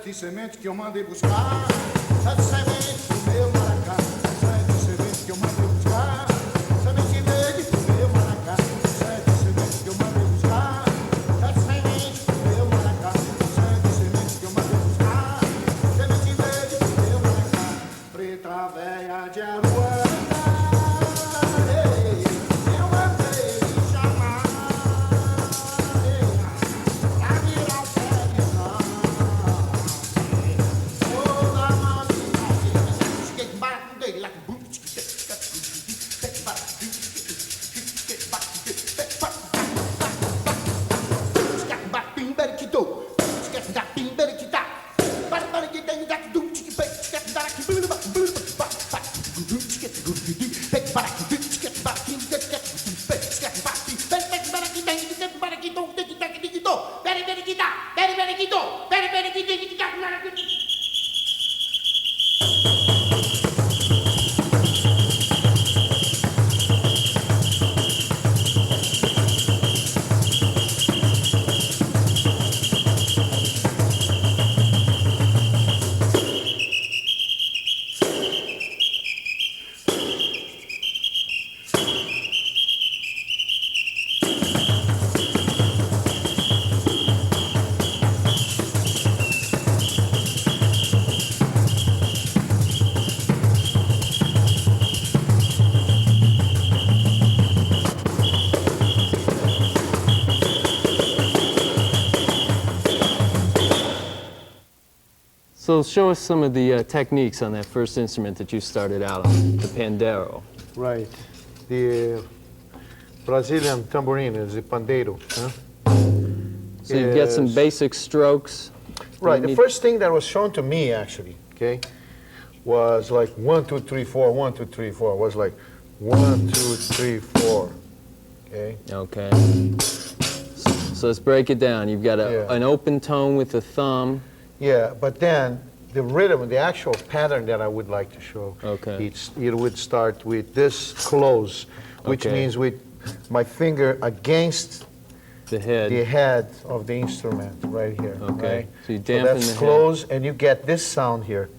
Sete sementes que eu mandei buscar, sete sementes do meu maracá, sete sementes que eu mandei buscar, semente verde do meu maracá, sete sementes que eu mandei buscar, sete sementes do meu maracá, sete sementes que eu mandei buscar, semente verde do meu maracá, preta véia de Aruanda, eu mandei chamar, pra virar o pé de So show us some of the techniques on that first instrument that you started out on, the pandeiro. Right. The Brazilian tamborim is the pandeiro. Huh? So you get some basic strokes. Right. The first thing that was shown to me, actually, okay, was like 1, 2, 3, 4, 1, 2, 3, 4. It was like 1, 2, 3, 4. Okay. Okay. So let's break it down. You've got an open tone with the thumb. Yeah, but then the rhythm, the actual pattern that I would like to show, it would start with this close, which means with my finger against the head of the instrument right here. Okay. Right? So you dampen that's the head. close, and you get this sound here.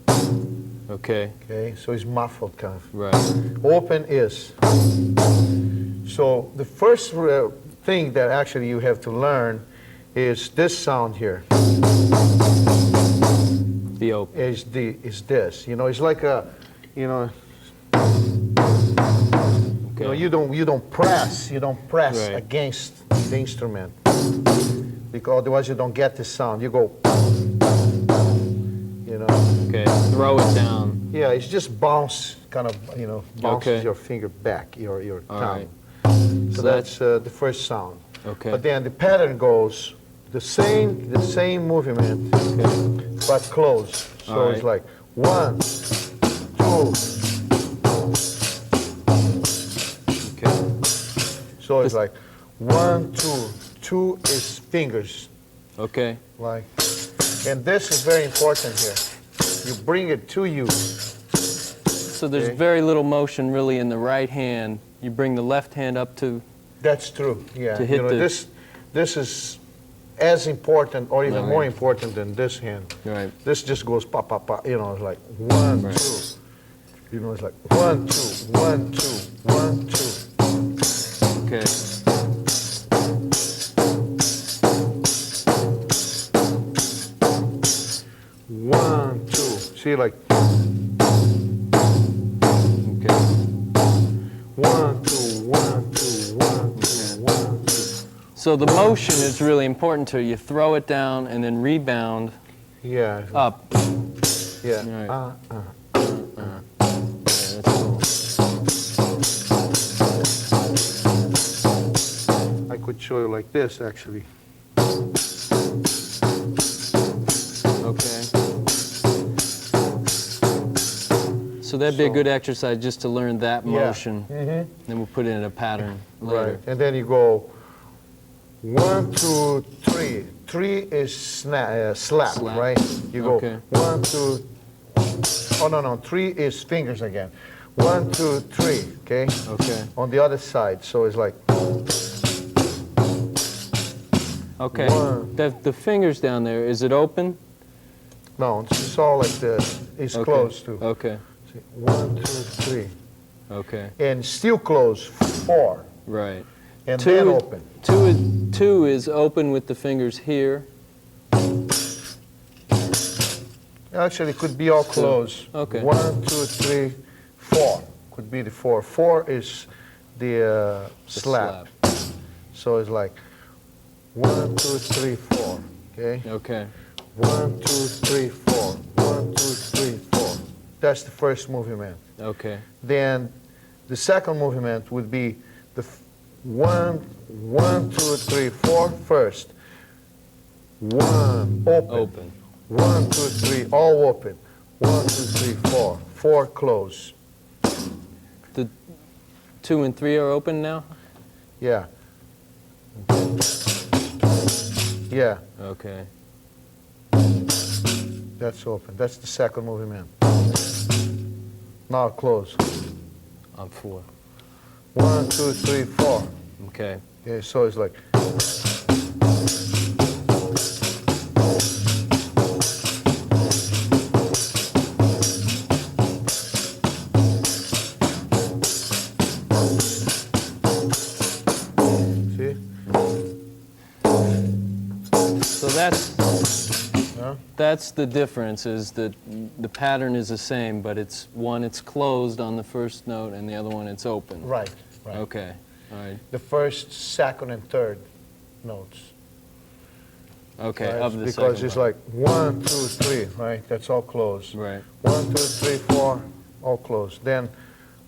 Okay. Okay, so it's muffled kind of. Right. Open is. So the first thing that actually you have to learn is this sound here. The open. Is this. You know, it's like a, you know, you don't press right. against the instrument, because otherwise you don't get the sound. You go, you know. Okay, throw it down. Yeah, it's just bounce, kind of, you know, bounces your finger back, your All tongue. right. So that's the first sound. Okay. But then the pattern goes the same movement, but close. So it's like 1, 2. Okay. So it's like 1, 2. 2 is fingers. Okay. Like, and this is very important here. You bring it to you. So there's very little motion really in the right hand. You bring the left hand up to. That's true. Yeah. To hit you know, this is as important or even more important than this hand. Right. This just goes pa pa pa. You know, it's like 1, 2. You know, it's like 1, 2, 1, 2, 1, 2. Okay. One, two. See, like. Okay. 1, 2, 1, 2, 1, 2, 1, 2. So the motion is really important to you. You throw it down and then rebound. Yeah. Up. Yeah. Right. Yeah, that's cool. I could show you like this, actually. Okay. So that'd be a good exercise just to learn that motion. Then we'll put it in a pattern later. Right. And then you go 1, 2, 3. 3 is slap, right? You go 1, 2. Oh no, 3 is fingers again. 1, 2, 3. Okay. Okay. On the other side, so it's like. Okay. The fingers down there, is it open? No, it's all like this. It's Okay. closed too. Okay. See, 1, 2, 3. Okay. And still close, 4. Right. And then open. Two is open with the fingers here. Actually, it could be all closed. Okay. 1, 2, 3, 4. Could be the 4. 4 is the slap. So it's like 1, 2, 3, 4. Okay. Okay. 1, 2, 3, 4. 1, 2, 3, 4. That's the first movement. Okay. Then the second movement would be the 1, 2, 3, 4 first. 1, open. Open. 1, 2, 3, all open. 1, 2, 3, 4. 4 close. The 2 and 3 are open now? Yeah. Yeah, Okay. that's open. That's the second movement. Now close. On 4. 1, 2, 3, 4. Okay. Okay, so it's like. See? So that's the difference, is that the pattern is the same, but it's one it's closed on the first note and the other one it's open. Right, right. Okay. All right. The first, second, and third notes. Okay. Right? Of the Because second it's part. like 1, 2, 3, right? That's all closed. Right. 1, 2, 3, 4, all closed. Then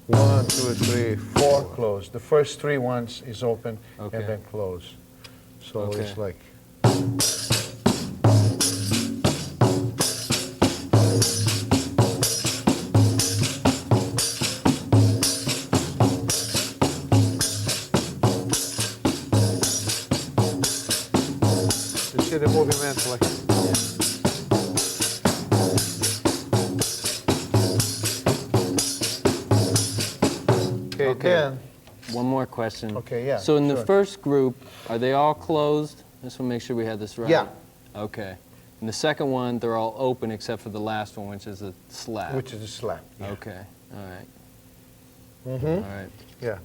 1, 2, 3, 4, closed. The first 3 ones is open Okay. and then close. So Okay. it's like. You see the movement like. Okay, then. One more question. Okay, yeah, So in the sure. first group, are they all closed? Just want to make sure we had this right. Yeah. Okay. In the second one, they're all open except for the last one, which is a slap. Which is a slap. Yeah. Okay. All right. Mm-hmm. All right. Yeah.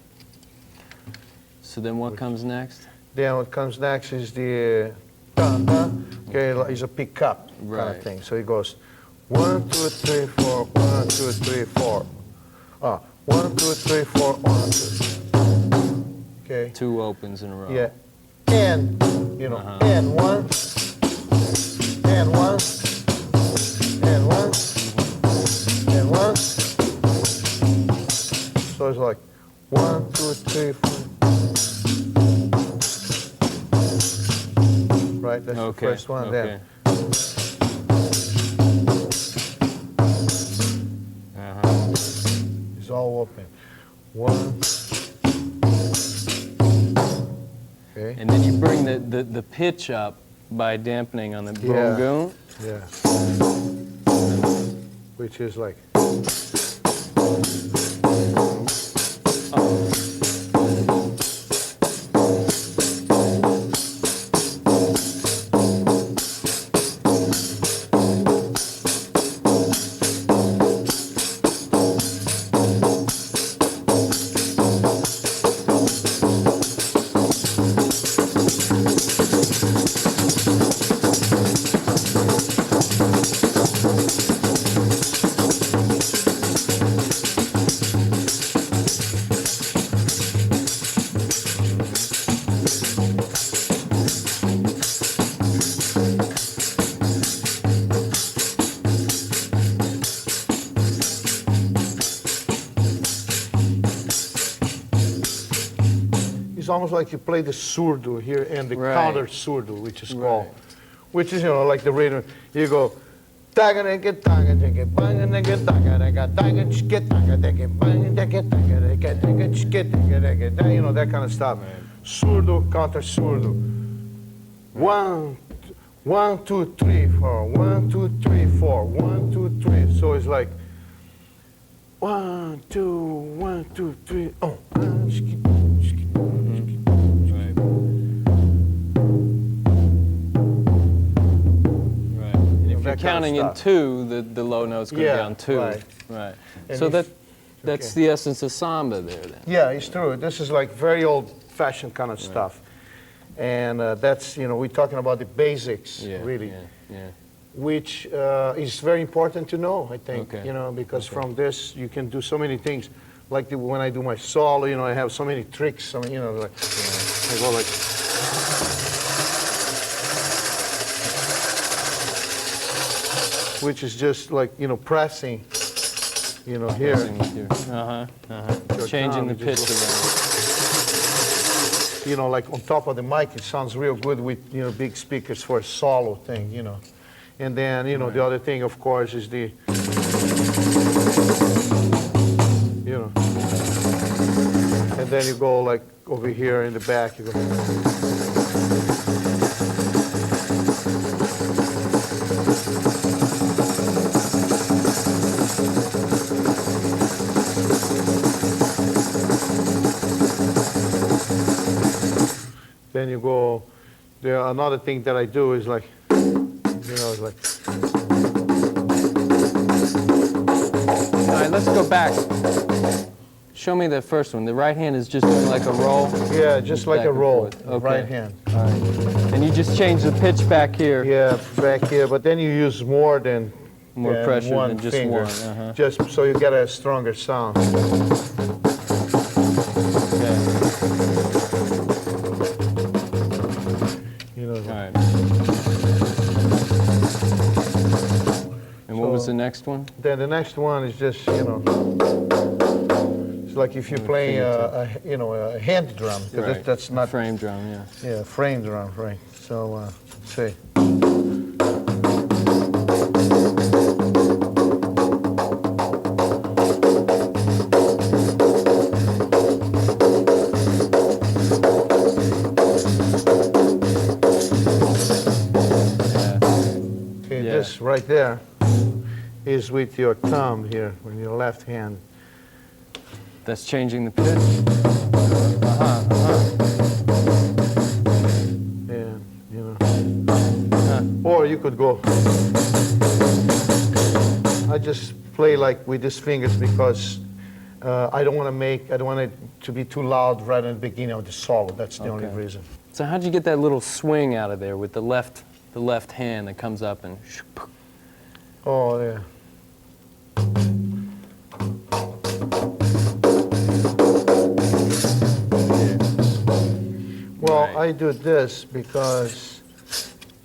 So then what comes next? Then what comes next is the okay, is a pickup kind Right. of thing. So it goes 1, 2, 3, 4, 1, 2, 3, 4. 1, 2, 3, 4, 1, 2. Okay. 2 opens in a row. Yeah. And and 1, and 1, and 1, and 1. So it's like 1, 2, 3, 4. Right, that's Okay. the first one. Okay. Then it's all open. 1. Okay. And then you bring the pitch up by dampening on the boom Yeah. goon. Yeah. Which is like. It's almost like you play the surdo here and the Right. counter surdo, which is called, Right. which is, like the rhythm. You go, that kind of stuff. Surdo, counter surdo. 1, 1, 2, 3, 4. 1, 2, 3, 4. 1, 2, 3. So it's like 1, 2, 1, 2, 3. Oh. Right. And if you're counting in two, the low notes go down two. Right. Right. And So that's the essence of samba there then. Yeah, it's true. This is like very old-fashioned kind of stuff. And that's, you know, we're talking about the basics, really. Yeah. Which is very important to know, I think, Okay. you know, because from this you can do so many things. Like when I do my solo, you know, I have so many tricks, you know, like, I go like, which is just like, you know, pressing, you know, here. Changing the pitch around. You know, like on top of the mic, it sounds real good with, you know, big speakers for a solo thing, you know. And then, you know, the other thing, of course, is the, you know, and then you go like over here in the back, you go. Then you go, another thing that I do is like, you know, it's like. All right, let's go back. Show me the first one. The right hand is just doing like a roll? Yeah, just like a roll, Okay. right hand. All right. And you just change the pitch back here? Yeah, back here, but then you use more than pressure one than just finger, one. just so you get a stronger sound. Okay. You know. All right. And what was the next one? Then the next one is just, you know, it's like if you play you know, a hand drum. Right. That's not Frame drum, yeah. Yeah, frame drum, right? So let's see. This right there is with your thumb here, with your left hand. That's changing the pitch? And, you know. Or you could go. I just play like with these fingers because I don't want it to be too loud right at the beginning of the solo. That's the only reason. So how'd you get that little swing out of there with the left hand that comes up and... Oh, yeah. Well, I do this because,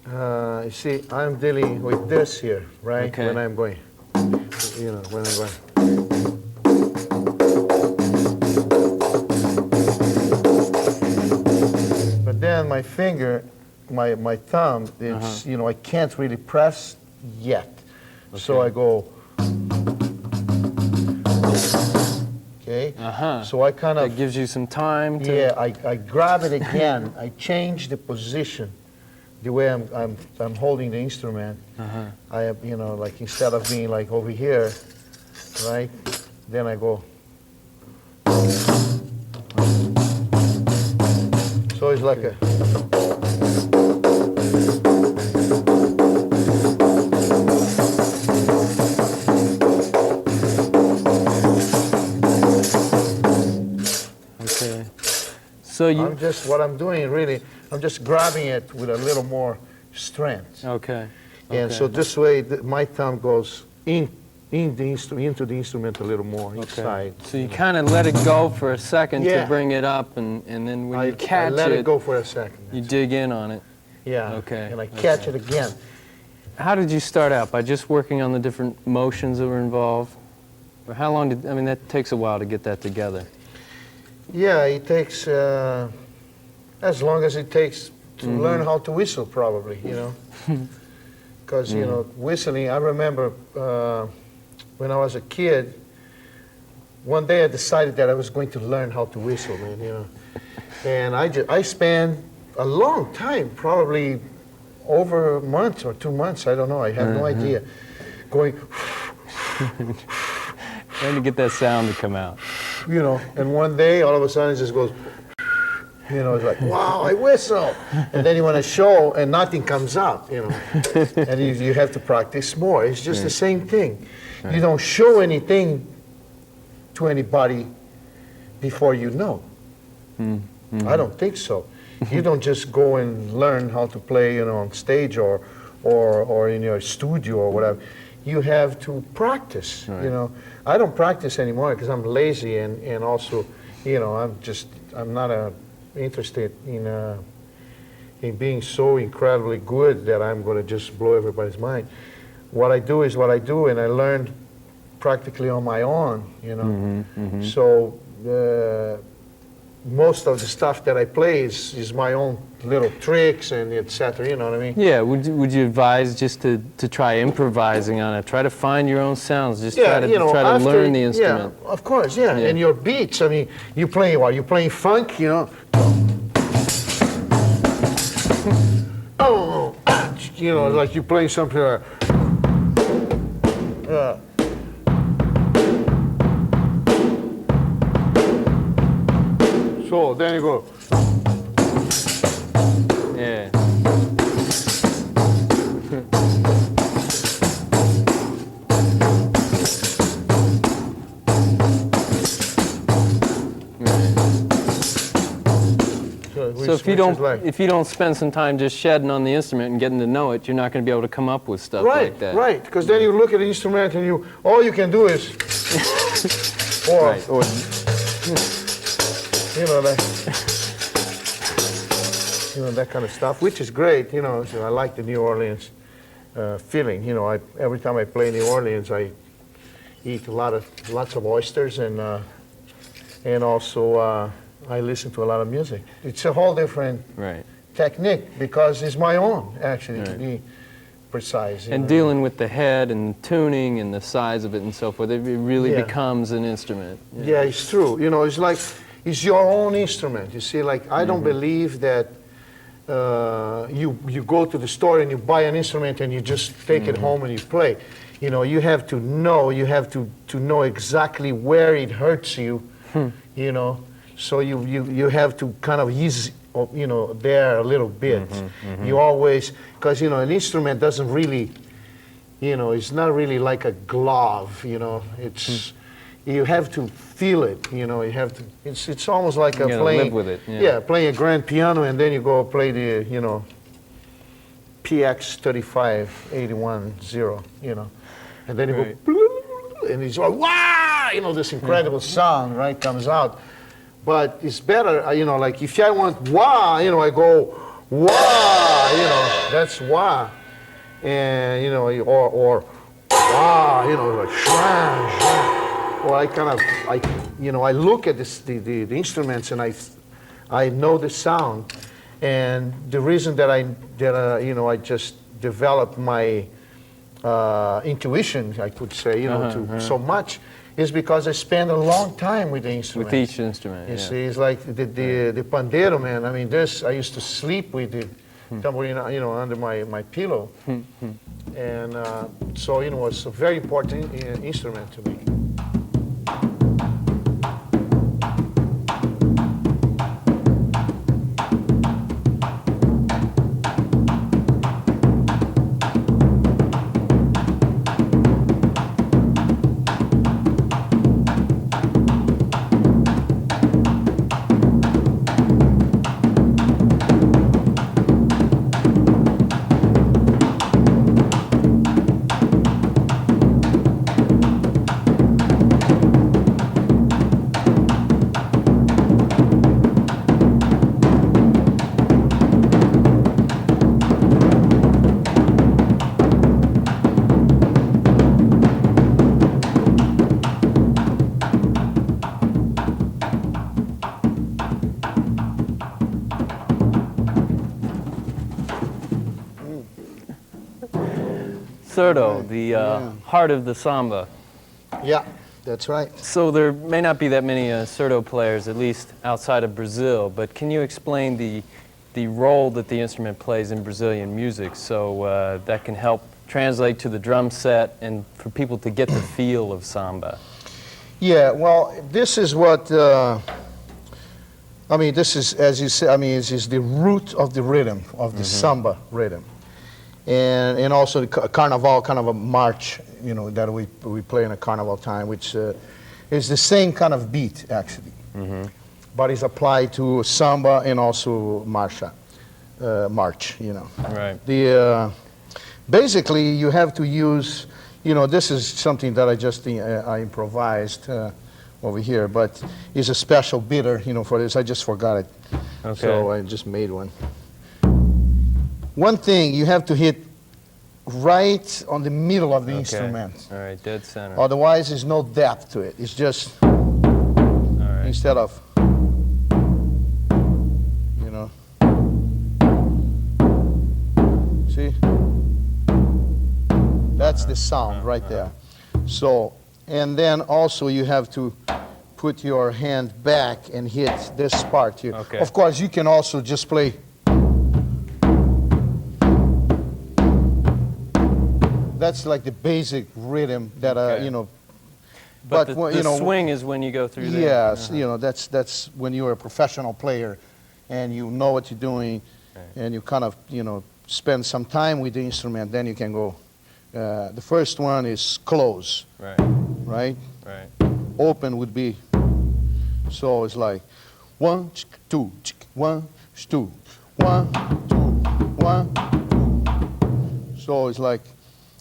you see, I'm dealing with this here, right? Okay. When I'm going, you know, when I'm going. But then my finger, my thumb, it's, you know, I can't really press yet. Okay. So I go, okay? So I kind of... That gives you some time to... Yeah, I grab it again. I change the position, the way I'm holding the instrument. I have, you know, like instead of being like over here, right? Then I go. So it's like a... So what I'm doing really, I'm just grabbing it with a little more strength. Okay. And so this way, my thumb goes into the instrument a little more inside. So you kind of let it go for a second to bring it up, and then when you catch I let it go for a second. You dig in on it. Yeah. Okay. And I catch it again. How did you start out? By just working on the different motions that were involved? Or how long did, I mean, that takes a while to get that together. Yeah, it takes as long as it takes to learn how to whistle, probably, you know. Because, you know, whistling, I remember when I was a kid, one day I decided that I was going to learn how to whistle, man, you know. And I spent a long time, probably over a month or 2 months, I don't know, I have no idea, going... Trying to get that sound to come out. You know, and one day, all of a sudden, it just goes... You know, it's like, wow, I whistle. And then you want to show and nothing comes out, you know. And you have to practice more. It's just the same thing. You don't show anything to anybody before you know. I don't think so. You don't just go and learn how to play, you know, on stage or in your studio or whatever. You have to practice, you know. I don't practice anymore because I'm lazy and also, you know, I'm not interested in being so incredibly good that I'm going to just blow everybody's mind. What I do is what I do, and I learned practically on my own, you know. So most of the stuff that I play is my own little tricks and etc. You know what I mean? Yeah. Would you advise just to try improvising on it? Try to find your own sounds. Just try to you know, try to learn the instrument. Yeah, of course. Yeah. And your beats. I mean, you playing what? You playing funk? You know? Oh, you know, like you playing something. So then you go. Yeah. So if you don't spend some time just shedding on the instrument and getting to know it, you're not going to be able to come up with stuff like that. Right, because then you look at the instrument and all you can do is, or you know that kind of stuff, which is great. You know, so I like the New Orleans feeling. You know, every time I play New Orleans, I eat lots of oysters and also. I listen to a lot of music. It's a whole different technique because it's my own, actually, to be precise. And dealing with the head and tuning and the size of it and so forth, it really becomes an instrument. Yeah, it's true. You know, it's like, it's your own instrument. You see, like, I don't believe that you go to the store and you buy an instrument and you just take it home and you play. You know, you have to know know exactly where it hurts you, you know. So you have to kind of ease, you know, there a little bit. You always, because, you know, an instrument doesn't really, you know, it's not really like a glove, you know. It's, you have to feel it, you know. You have to, it's almost like you playing, live with it. Playing a grand piano and then you go play the, you know, PX 35810, you know. And then you go, and it's like, wow, you know, this incredible sound, right, comes out. But it's better, you know, like if I want wah, you know, I go wah, you know, that's wah. And, you know, or wah, you know, like shran, shran. Or I kind of, you know, I look at the instruments and I know the sound. And the reason that you know, I just developed my intuition, I could say, you know, so much, is because I spend a long time with the instrument. With each instrument, You see, it's like the pandeiro, man. I mean, I used to sleep with the tamborim, you know, under my pillow. And so, you know, it's a very important instrument to me. Surdo, the heart of the samba. Yeah, that's right. So there may not be that many surdo players, at least outside of Brazil, but can you explain the role that the instrument plays in Brazilian music so that can help translate to the drum set and for people to get the feel of samba? Yeah, well, this is what I mean, this is, as you say, I mean, this is the root of the rhythm, of the samba rhythm. And also the carnival, kind of a march, you know, that we play in a carnival time, which is the same kind of beat, actually. But it's applied to samba and also march, you know. Right. Basically, you have to use, you know, this is something that I just I improvised over here, but it's a special bitter, you know, for this. I just forgot it. Okay. So I just made one. One thing, you have to hit right on the middle of the instrument. All right, dead center. Otherwise, there's no depth to it. It's just, instead of, you know. See? That's the sound right there. So, and then also you have to put your hand back and hit this part here. Okay. Of course, you can also just play. That's like the basic rhythm that, you know. But the, you know, swing is when you go through there. Yes, you know, that's when you're a professional player and you know what you're doing, and you kind of, you know, spend some time with the instrument, then you can go. The first one is close. Right. Right? Right. Open would be, so it's like 1, 2, 1, 2, 1, 2, 1, 2. So it's like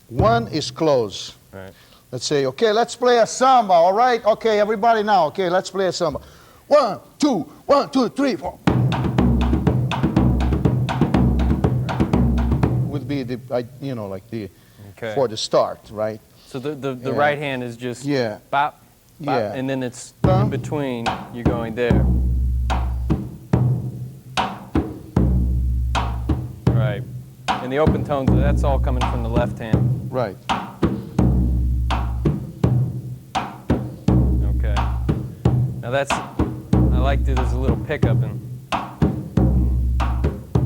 1 is close. Right. Let's say, okay, let's play a samba, all right? Okay, everybody now, okay, let's play a samba. 1, 2, 1, 2, 3, 4. Would be the, you know, like the, for the start, right? So the right hand is just bop, bop, and then it's in between, you're going there. Right. And the open tones, that's all coming from the left hand. Right. Okay. Now that's, I like that there's a little pickup and.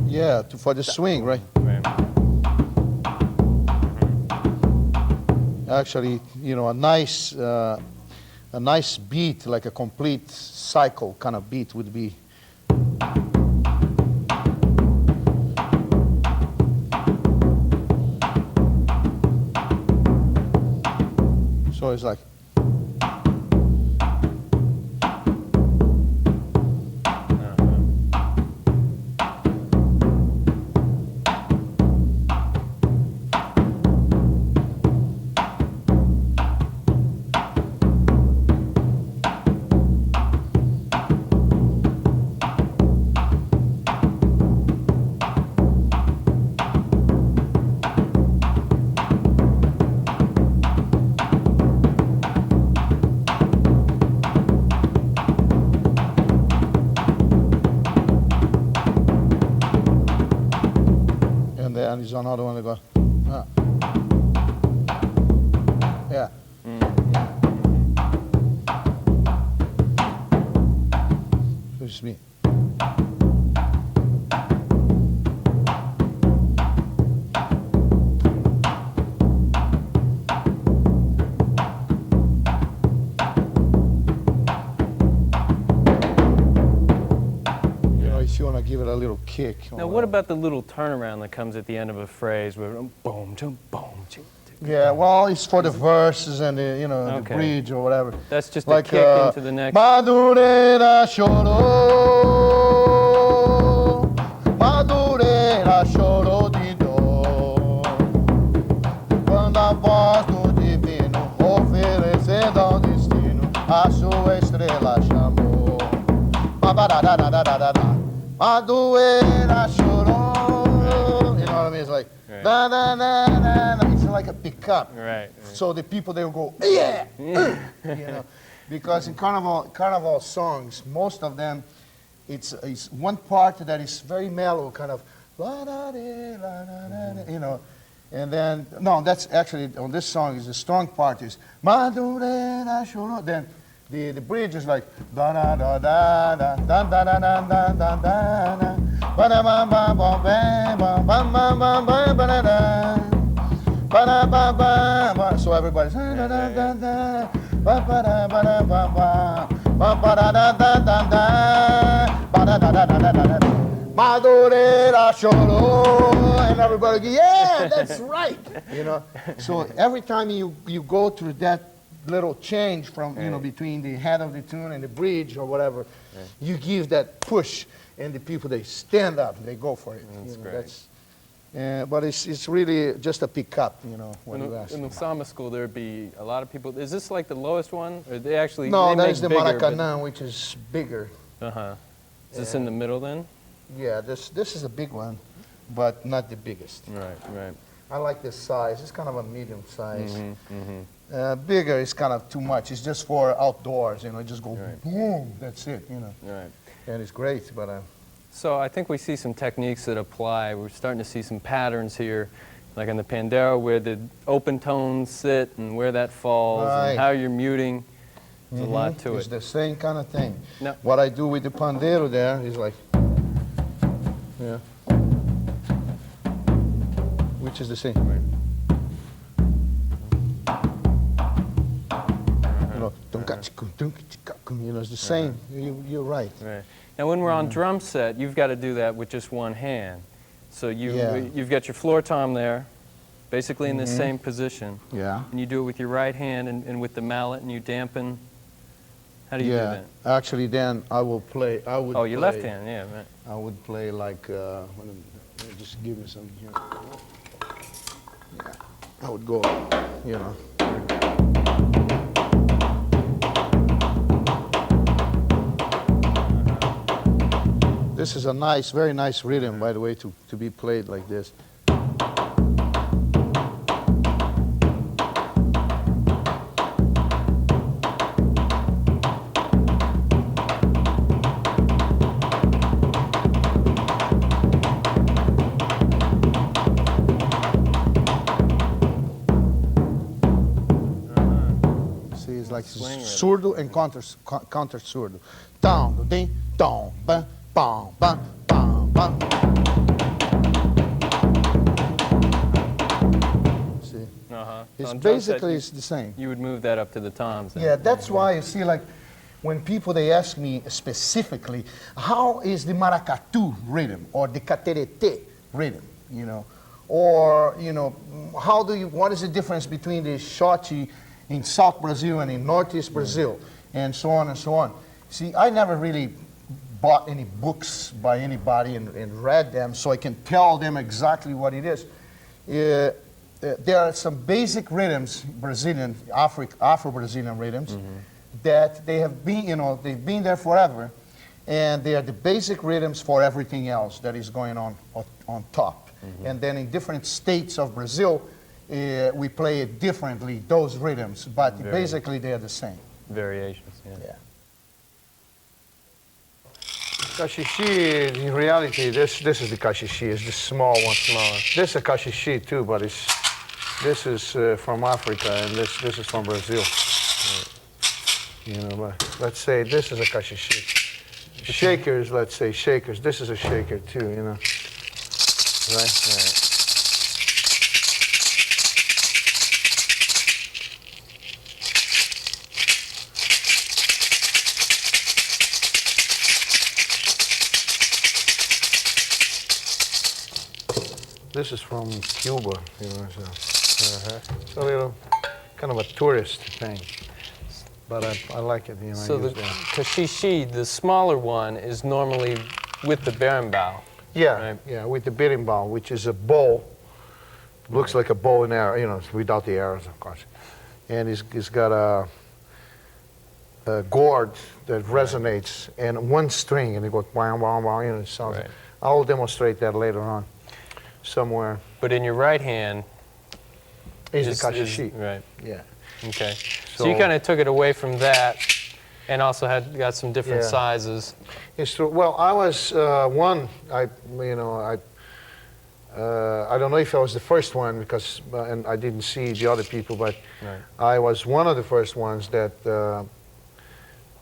Yeah, for the swing, right? Right. Actually, you know, a nice beat, like a complete cycle kind of beat would be. So it's like. And there's another one that goes, yeah. So it's me. If you want to give it a little kick. Now, what about the little turnaround that comes at the end of a phrase where boom, boom, boom? Yeah, well, it's for the verses and the, you know, the bridge or whatever. That's just like a kick into the next. Madureira chorou, Madureira chorou de dor, quando a voz do divino oferecendo ao destino a sua estrela chamou. Madureira chorou. You know what I mean? It's like da da da da da. It's like a pickup. Right. So the people, they will go yeah. You know, because in carnival songs, most of them, it's one part that is very mellow, kind of la da de la da da. You know, and then no, that's actually on this song is the strong part is Madureira chorou. Then. The bridge is like da da da da da da da da da da da da ba da ba ba ba ba ba ba ba ba ba da da ba da ba ba ba. So everybody's da da da da ba ba da ba da ba ba ba ba da da da da da ba cholo, and everybody go, yeah, that's right. You know, so every time you go through that little change from, you know, between the head of the tune and the bridge or whatever, you give that push, and the people, they stand up, they go for it. That's you know, great. But it's really just a pickup, you know, when you ask. In the samba school, there'd be a lot of people. Is this like the lowest one? Or they actually No, they that make is the bigger, Maracanã, which is bigger. Uh-huh. Is this in the middle then? Yeah, this is a big one, but not the biggest. Right, right. I like this size. It's kind of a medium size. Bigger is kind of too much. It's just for outdoors, you know. Just go boom. That's it, you know. Right. And it's great, but. So I think we see some techniques that apply. We're starting to see some patterns here, like on the pandeiro, where the open tones sit and where that falls, and how you're muting. There's a lot to It's it. the same kind of thing. No. What I do with the pandeiro there is like, yeah, which is the same. You know, it's the same. You're right. Right. Now, when we're on drum set, you've got to do that with just one hand. So you've got your floor tom there, basically in the same position. Yeah. And you do it with your right hand and with the mallet, and you dampen. How do you do that? Actually, then I will play. Oh, your left hand, yeah. Right. I would play like. Just give me some here. Yeah. I would go. You know. This is a nice, very nice rhythm, by the way, to be played like this. See, it's like surdo and counter surdo. Down, ding, down, ba. Bam, bam, bam, bam. See? It's basically it's the same. You would move that up to the toms. Then. Yeah, that's why you see, like, when people, they ask me specifically, how is the maracatu rhythm or the caterete rhythm, you know? Or, you know, what is the difference between the shot in South Brazil and in Northeast Brazil, and so on and so on. See, I never really bought any books by anybody and read them so I can tell them exactly what it is. There are some basic rhythms, Brazilian, Afro-Brazilian rhythms, that they have been, you know, they've been there forever, and they are the basic rhythms for everything else that is going on top. And then in different states of Brazil, we play it differently, those rhythms, but basically they are the same. Variations, yeah. Caxixi, in reality, this is the caxixi, it's the small one. Smaller. This is a caxixi too, but this is from Africa and this is from Brazil. Right. You know, but let's say this is a caxixi. Shakers, let's say shakers. This is a shaker too, you know. Right? This is from Cuba, you know, so it's a little kind of a tourist thing, but I like it, you know. So the caxixi, the smaller one, is normally with the berimbau. Yeah, right? yeah, with the berimbau, which is a bow, looks like a bow and arrow, you know, without the arrows, of course, and it's got a gourd that resonates and one string, and it goes wow, wow, wow, you know, it sounds. Right. I'll demonstrate that later on. Somewhere. But in your right hand is the caxixi. Right. Yeah. Okay. So you kind of took it away from that, and also got some different Yeah. sizes. It's true. Well, I was I don't know if I was the first one because and I didn't see the other people, but I was one of the first ones that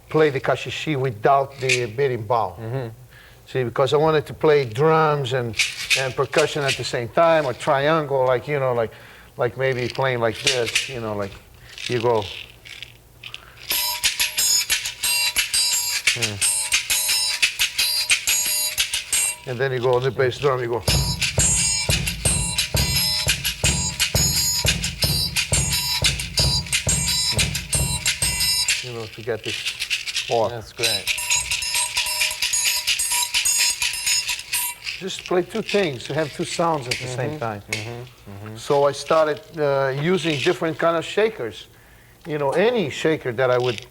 played the caxixi without the berimbau. See, because I wanted to play drums and percussion at the same time, or triangle, like, you know, like maybe playing like this, you know, like you go. And then you go on the bass drum, you go. You know, to get this or. That's great. Just play two things, to have two sounds at the same time. So I started using different kind of shakers. You know, any shaker that I would,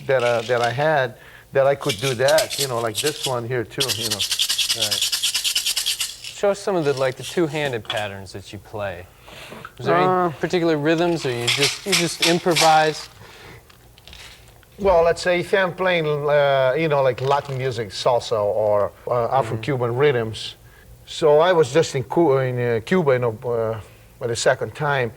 that I had, that I could do that. You know, like this one here too. You know. Right. Show us some of the two-handed patterns that you play. Is there any particular rhythms, or you just improvise? Well, let's say if I'm playing, you know, like Latin music, salsa or Afro-Cuban rhythms. So I was just in Cuba, you know, for the second time,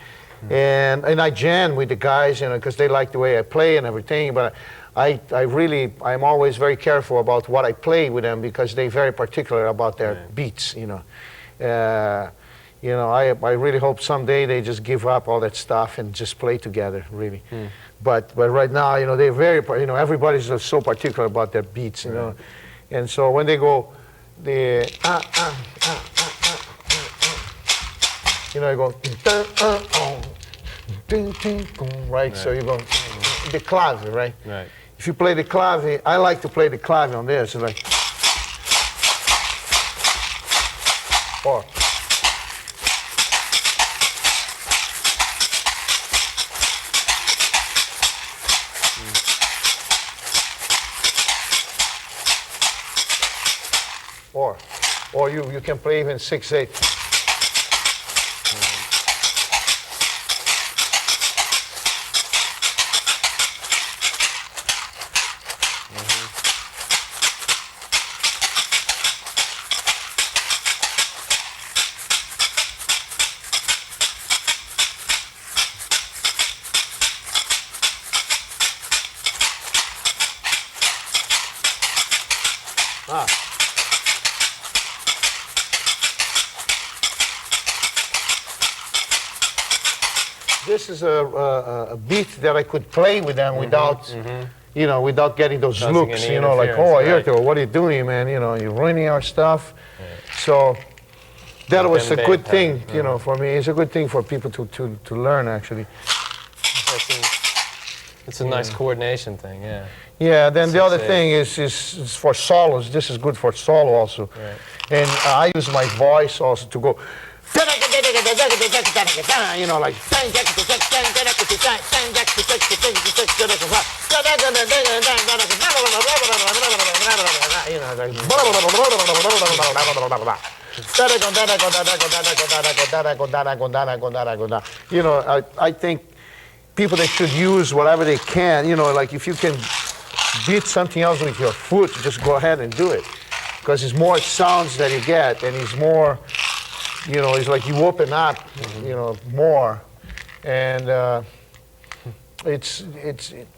and I jammed with the guys, you know, because they like the way I play and everything. But I'm always very careful about what I play with them because they're very particular about their beats, you know. You know, I really hope someday they just give up all that stuff and just play together, really. But right now, you know, they're very, you know, everybody's just so particular about their beats, you know. And so when they go, the you know, you go right. So you go the clave, right? Right. If you play the clave, I like to play the clave on this, like or. Or you can play even 6/8. This is a beat that I could play with them without, you know, without getting those looks, you know, like, oh, Airto, what are you doing, man? You know, you're ruining our stuff. So that was a good thing, you know, for me. It's a good thing for people to learn, actually. It's a nice coordination thing, yeah. Yeah, then the other thing is for solos. This is good for solo also. Right. And I use my voice also to go, you know, like, you know, like, you know, I think people, they should use whatever they can, you know, like if you can beat something else with your foot, just go ahead and do it. Because it's more sounds that you get, and it's more, you know, it's like you open up, you know, more. And it's,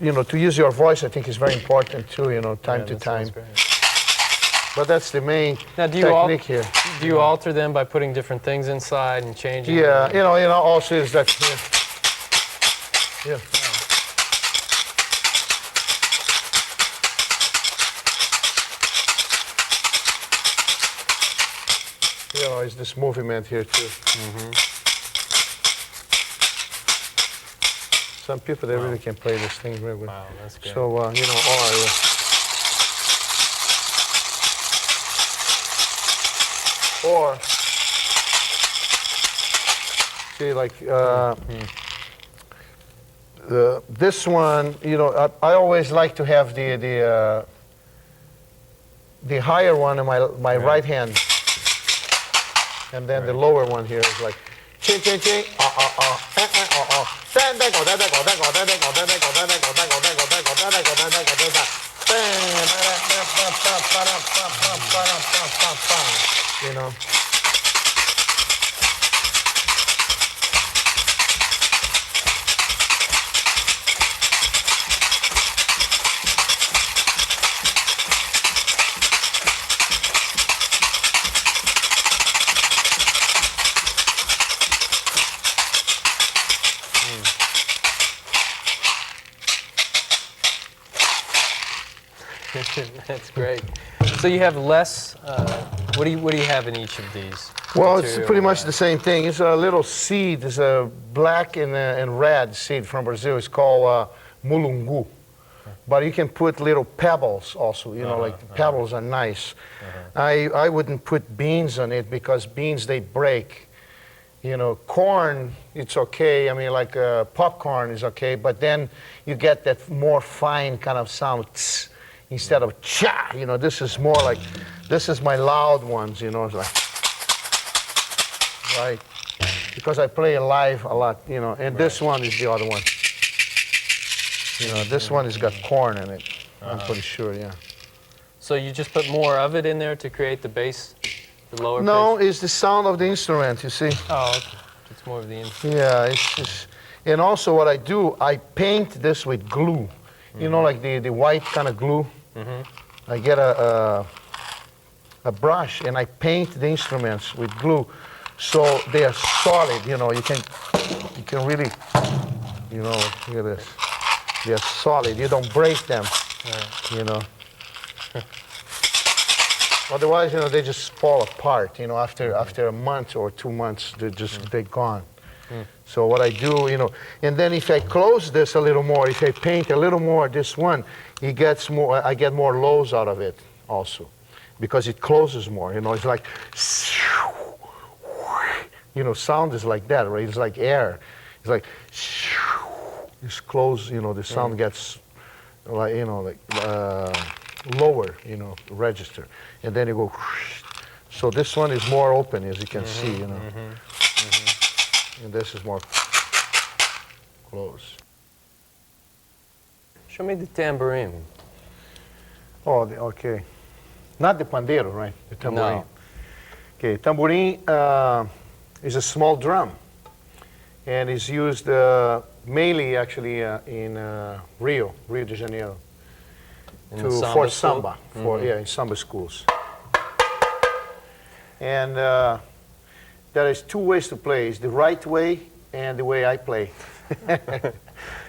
you know, to use your voice, I think is very important too, you know, time to time. But that's the main technique here. Do you alter them by putting different things inside and changing Yeah, them? you know, also is that, yeah. You know, it's this movement here too. Some people, they really can play this thing very well. Wow, that's good. So, you know, or see, like, this one, you know, I always like to have the higher one in my right hand. And then the lower one here is like ching ching ching you know. That's great. So you have less What do you have in each of these? Well, it's pretty much the same thing. It's a little seed. It's a black and red seed from Brazil. It's called mulungu. But you can put little pebbles also, you know, like the pebbles are nice. I wouldn't put beans on it because beans, they break. You know, corn, it's okay. I mean, like popcorn is okay, but then you get that more fine kind of sound tss, instead of cha. You know, this is more like, this is my loud ones, you know, it's like, right? Because I play live a lot, you know, and this one is the other one. You know, this one has got corn in it, I'm pretty sure, yeah. So you just put more of it in there to create the bass, the lower No, pitch? it's the sound of the instrument, you see. Oh, okay. It's more of the instrument. Yeah, it's just, and also what I do, I paint this with glue. You know, like the white kind of glue. I get a brush and I paint the instruments with glue, so they are solid. You know, you can really, you know, look at this. They are solid. You don't break them. You know. Otherwise, you know, they just fall apart. You know, after a month or 2 months, they're gone. So what I do, you know, and then if I close this a little more, if I paint a little more this one, it gets more. I get more lows out of it also, because it closes more. You know, it's like, you know, sound is like that, right? It's like air. It's like, it's close. You know, the sound gets, like, you know, like lower. You know, register, and then you go. So this one is more open, as you can see. You know. And this is more close. Show me the tamborim. Oh, okay. Not the pandeiro, right? The tamborim. No. Okay, tamborim is a small drum, and is used mainly, actually, in Rio de Janeiro, for samba, yeah, in samba schools. And there is 2 ways to play. It's the right way and the way I play.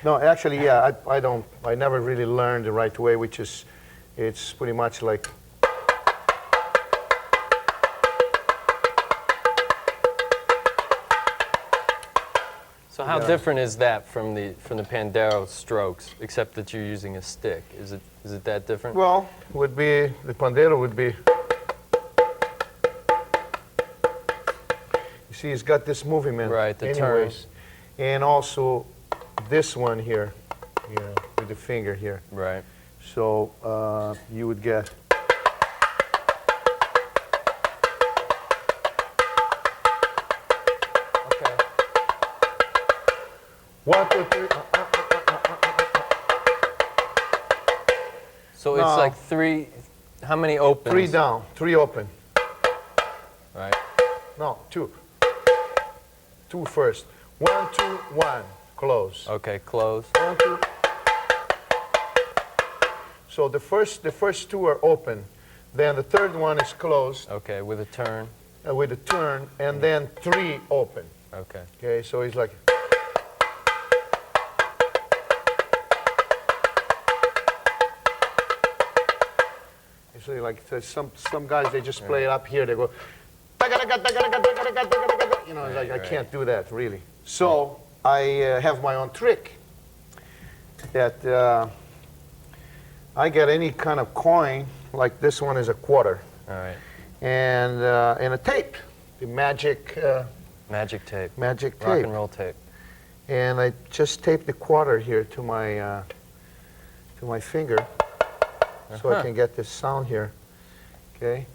No, actually, yeah, I never really learned the right way, which is, it's pretty much like. So how different is that from the pandeiro strokes, except that you're using a stick? Is it that different? Well, would be the pandeiro would be. See, it's got this movement, right? The anyways, and also this one here, you know, with the finger here. Right. So you would get. Okay. 1, 2, 3. So it's like 3. How many opens? 3 down, 3 open. Right. No, 2. 2 first. 1, 2, 1. Close. Okay, close. 1, 2. So the first 2 are open. Then the third one is closed. Okay, with a turn. With a turn, and then 3 open. Okay. Okay, so it's like. You see, like some guys, they just play it up here. They go. You know, like, I can't do that, really. So I have my own trick that I get any kind of coin, like this one is a quarter. All right. And a tape, the magic Magic tape. magic tape. Rock and roll tape. And I just tape the quarter here to my finger, so I can get this sound here. Okay.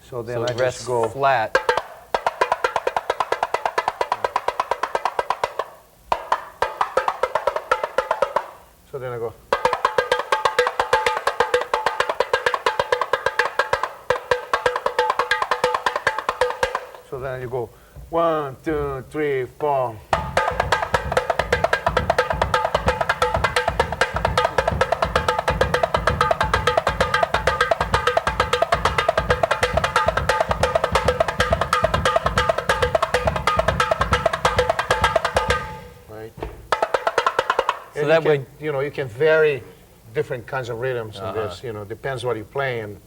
So then So I it rests just go. flat. So then I go. So then you go 1, 2, 3, 4. Right. So that way, You know, you can vary different kinds of rhythms in this. You know, depends what you play and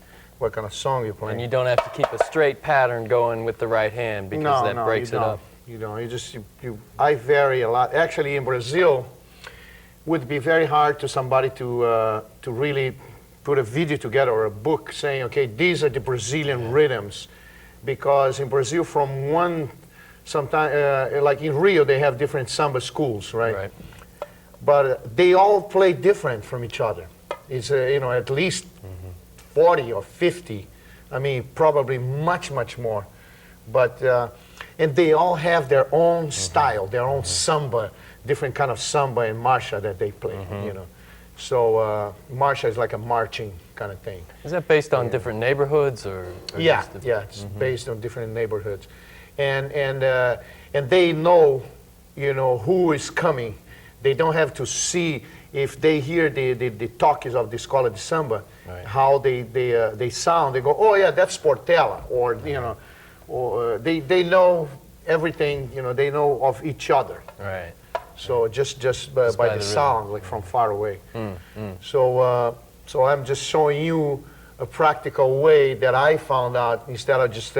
what kind of song you're playing. And you don't have to keep a straight pattern going with the right hand because that breaks it up. You don't. I vary a lot. Actually, in Brazil, would be very hard to somebody to really put a video together or a book saying, okay, these are the Brazilian rhythms, because in Brazil, from one, sometimes like in Rio, they have different samba schools, right? Right. But they all play different from each other. It's at least 40 or 50. I mean, probably much more. But and they all have their own style, their own samba, different kind of samba and marcha that they play. So marcha is like a marching kind of thing. Is that based on different neighborhoods or yeah, it's based on different neighborhoods, and they know, who is coming. They don't have to see if they hear the talkies of the Escola de Samba, how they sound. They go, oh yeah, that's Portela, or or they know everything. They know of each other. Right. So just by the sound, like from far away. So I'm just showing you a practical way that I found out, instead of just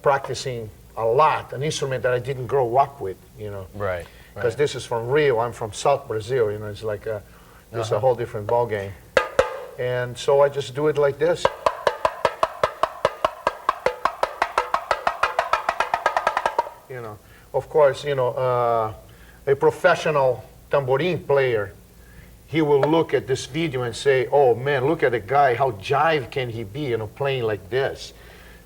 practicing a lot, an instrument that I didn't grow up with. Right. Because this is from Rio, I'm from South Brazil. It's like it's a whole different ball game. And so I just do it like this. Of course, a professional tamborim player, he will look at this video and say, oh man, look at the guy, how jive can he be, playing like this?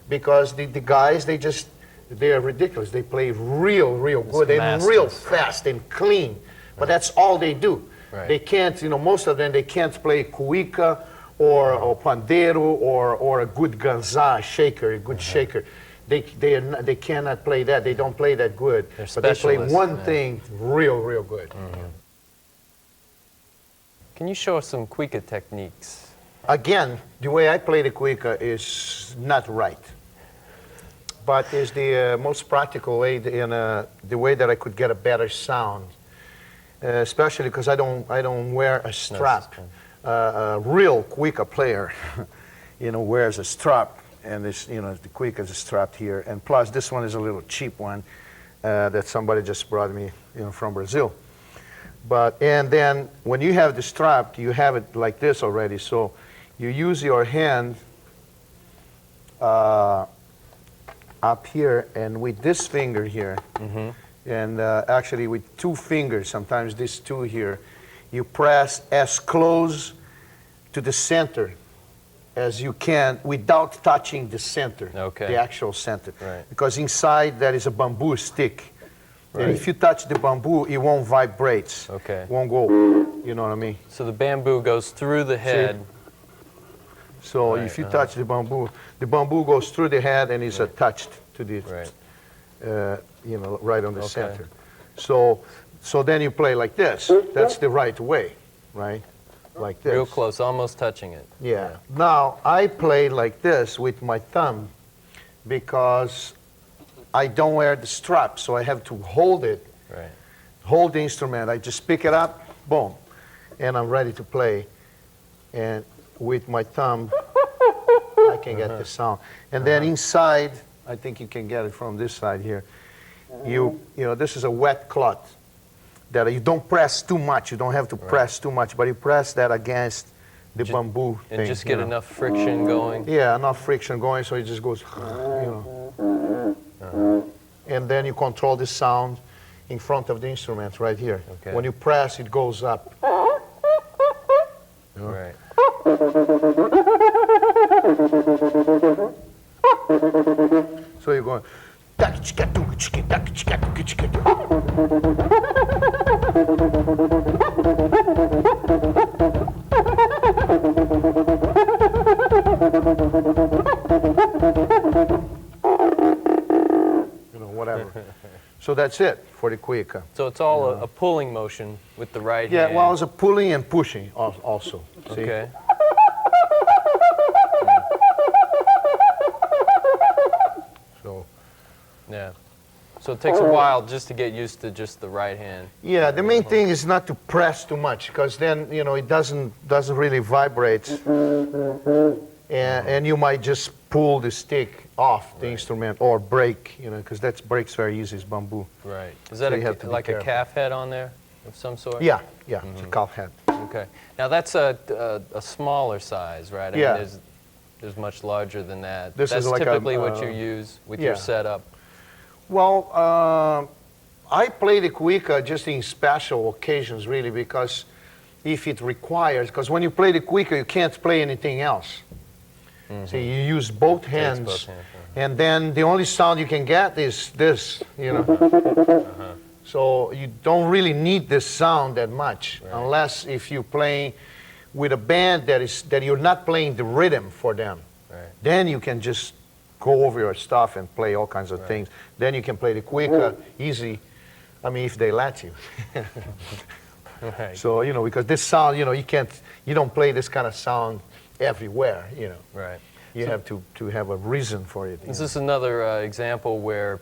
Because the guys, they are ridiculous. They play real good and real fast and clean. But that's all they do. Right. They can't, most of them, they can't play cuica or pandeiro or a good ganza shaker, a good shaker. They cannot play that. They don't play that good. But they play one thing real good. Can you show us some cuica techniques? Again, the way I play the cuica is not right. But it's the most practical way, the way that I could get a better sound. Especially because I don't wear a strap. A real cuica player, wears a strap. And this, the cuica is strapped here, and plus this one is a little cheap one that somebody just brought me, from Brazil. And then when you have the strap, you have it like this already. So you use your hand up here, and with this finger here, and actually with two fingers, sometimes these two here, you press as close to the center as you can without touching the center, the actual center. Right. Because inside there is a bamboo stick. Right. And if you touch the bamboo, it won't vibrate. It won't go, you know what I mean? So the bamboo goes through the head. See? So if you touch the bamboo goes through the head and is attached to the, right on the center. So then you play like this. That's the right way, right? Like this. Real close, almost touching it. Yeah. Now, I play like this with my thumb because I don't wear the strap, so I have to hold it. Right. Hold the instrument. I just pick it up, boom, and I'm ready to play. And with my thumb, I can get the sound. And then inside, I think you can get it from this side here. This is a wet cloth. That you don't press too much. You don't have to press too much, but you press that against the bamboo thing. And just get enough friction going? Yeah, enough friction going so it just goes, And then you control the sound in front of the instrument right here. When you press, it goes up. Right. So you're going... Whatever. So that's it for the cuica. So it's all a pulling motion with the right hand. Yeah, well, it's a pulling and pushing also. See? Okay. So it takes a while just to get used to just the right hand. Yeah, the main thing is not to press too much, because then, you know, it doesn't really vibrate. And you might just pull the stick off the instrument or break, you know, because that breaks very easy, it's bamboo. Right. Is that So like a calf head on there of some sort? Yeah, it's a calf head. Okay. Now that's a smaller size, right? I Yeah. mean, there's much larger than that. This That's is like typically what you use with your setup. Well, I play the cuica just in special occasions, really, because if it requires, because when you play the cuica, you can't play anything else. So you use both hands, and then the only sound you can get is this, you know. So you don't really need this sound that much, unless if you're playing with a band that you're not playing the rhythm for them. Then you can just go over your stuff and play all kinds of things. Then you can play the cuica easy, I mean, if they let you. So, you know, because this sound, you know, you don't play this kind of sound everywhere, you know. Right. You have to have a reason for it. This is another example where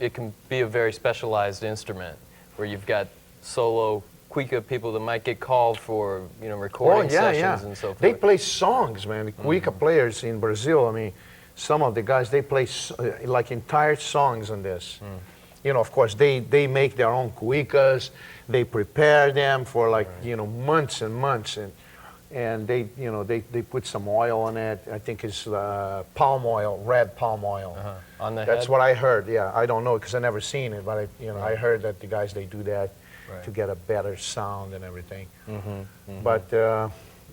it can be a very specialized instrument, where you've got solo cuica people that might get called for, you know, recording sessions and so forth. They play songs, man. The cuica players in Brazil, I mean, some of the guys, they play like entire songs on this. You know, of course, they make their own cuicas. They prepare them for like, you know, months and months, and they, you know, they put some oil on it. I think it's palm oil, red palm oil. On the That's head? what I heard. Yeah, I don't know because I never seen it, but I heard that the guys, they do that to get a better sound and everything. But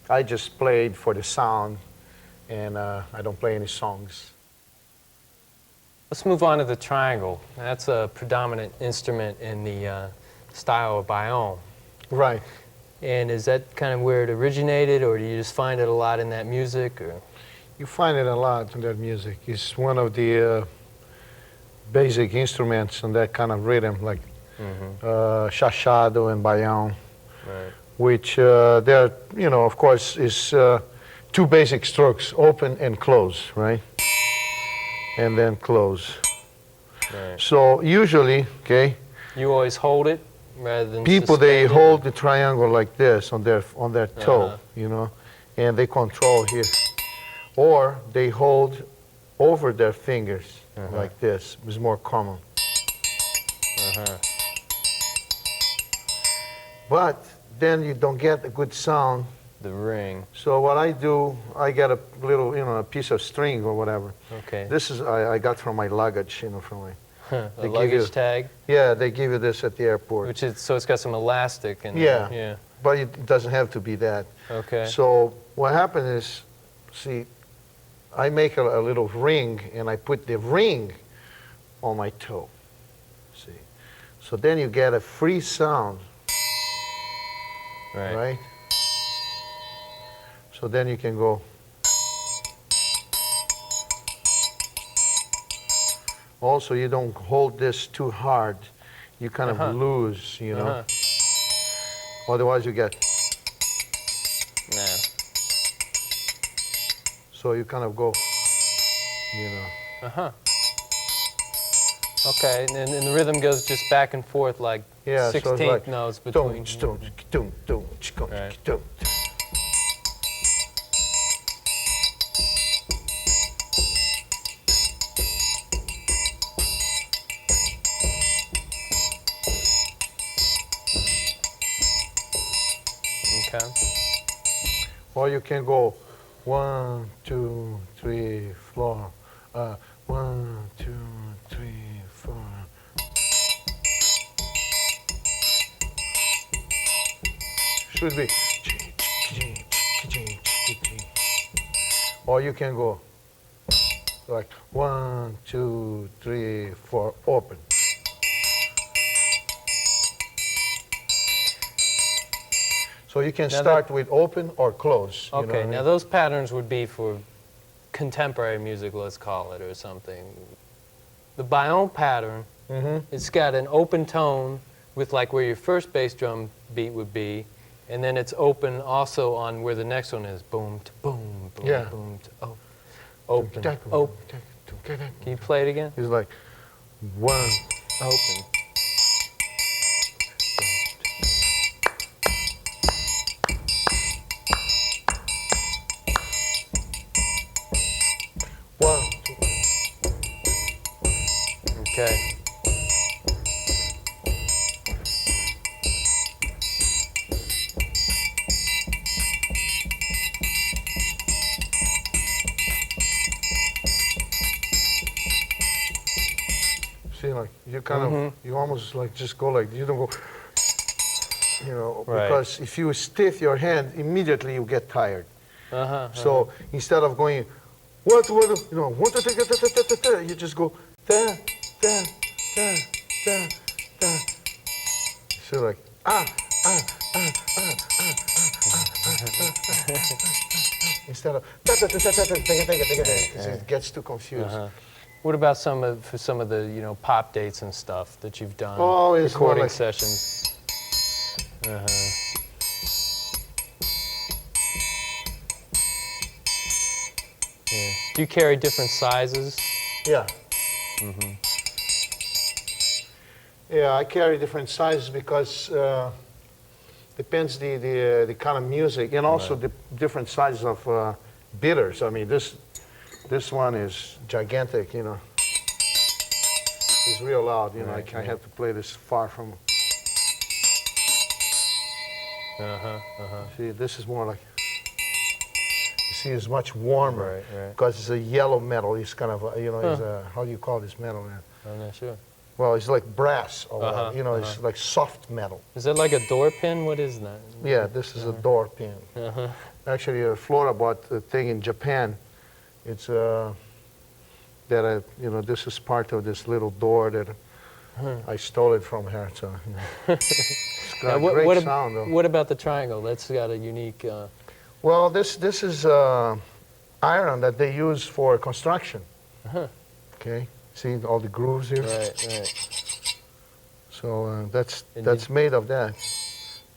I just played for the sound, and I don't play any songs. Let's move on to the triangle. That's a predominant instrument in the style of Bayonne. Right. And is that kind of where it originated, or do you just find it a lot in that music? Or? You find it a lot in that music. It's one of the basic instruments in that kind of rhythm, like chachado and Bayonne, which they're, you know, of course, is two basic strokes, open and close, right? And then close. So usually, okay, you always hold it rather than people, they suspend it? hold the triangle like this on their toe, you know, and they control here, or they hold over their fingers like this. It's more common. But then you don't get a good sound. The ring. So what I do, I get a little, you know, a piece of string or whatever. Okay. This is I got from my luggage, you know, from my. The luggage tag? Yeah, they give you this at the airport. Which is, so it's got some elastic and yeah. But it doesn't have to be that. Okay. So what happened is, see, I make a little ring and I put the ring on my toe. See, so then you get a free sound. Right? So then you can go. Also, you don't hold this too hard. You kind of lose, you know. Otherwise, you get. So you kind of go, you know. Okay, and the rhythm goes just back and forth like 16th like notes between. Right. Okay. Or you can go 1, 2, 3, 4. 1, 2, 3, 4. Should be. Or you can go like 1, 2, 3, 4, open. So you can start with open or close. Okay, you know what I mean? now those patterns would be for contemporary music, let's call it, or something. The Bayonne pattern, it's got an open tone with like where your first bass drum beat would be, and then it's open also on where the next one is. Boom, to boom, boom, boom, to open, open. Can you play it again? It's like One. Open. One. Okay. See, like you kind of, you almost like just go like, you don't go, you know, Right. because if you stiff your hand, immediately you get tired. So instead of going, what, you know, one, you just go, da, da, da, da, da. So like, instead of, it gets too confused. What about some of the pop dates and stuff that you've done? Oh, it's more recording like- sessions. Yeah. Do you carry different sizes? Yeah. Yeah, I carry different sizes because depends the kind of music and also the different sizes of bitters. I mean, this one is gigantic, you know. It's real loud, you know. I have to play this far from. See, this is more like. You see, it's much warmer because it's a yellow metal. It's kind of, you know, it's a, how do you call this metal, man? I'm not sure. Well, it's like brass or whatever, you know, it's like soft metal. Is that like a door pin? What is that? Yeah, this is a door pin. Actually, Flora bought a thing in Japan. It's that you know, this is part of this little door that I stole it from her. So you know. It's got a great sound, though. What about the triangle? That's got a unique. Well, this is iron that they use for construction. Okay, see all the grooves here. Right. So that's made of that,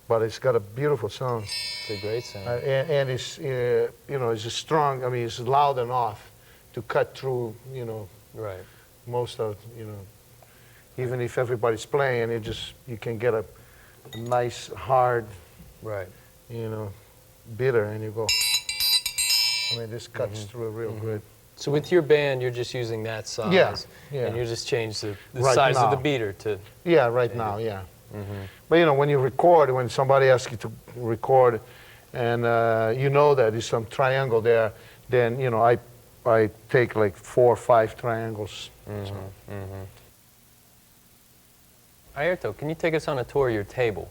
but it's got a beautiful sound. It's a great sound. And it's you know, it's strong. I mean, it's loud enough to cut through, you know, most of, you know, even if everybody's playing, you can get a nice hard, you know, bitter, and you go. I mean, this cuts through real good. So with your band, you're just using that size. Yeah. And you just change the Right size now. of the beater to. Yeah, right now, yeah. But you know, when you record, when somebody asks you to record, and you know that there's some triangle there, then you know I take like 4 or 5 triangles. Airto, can you take us on a tour of your table?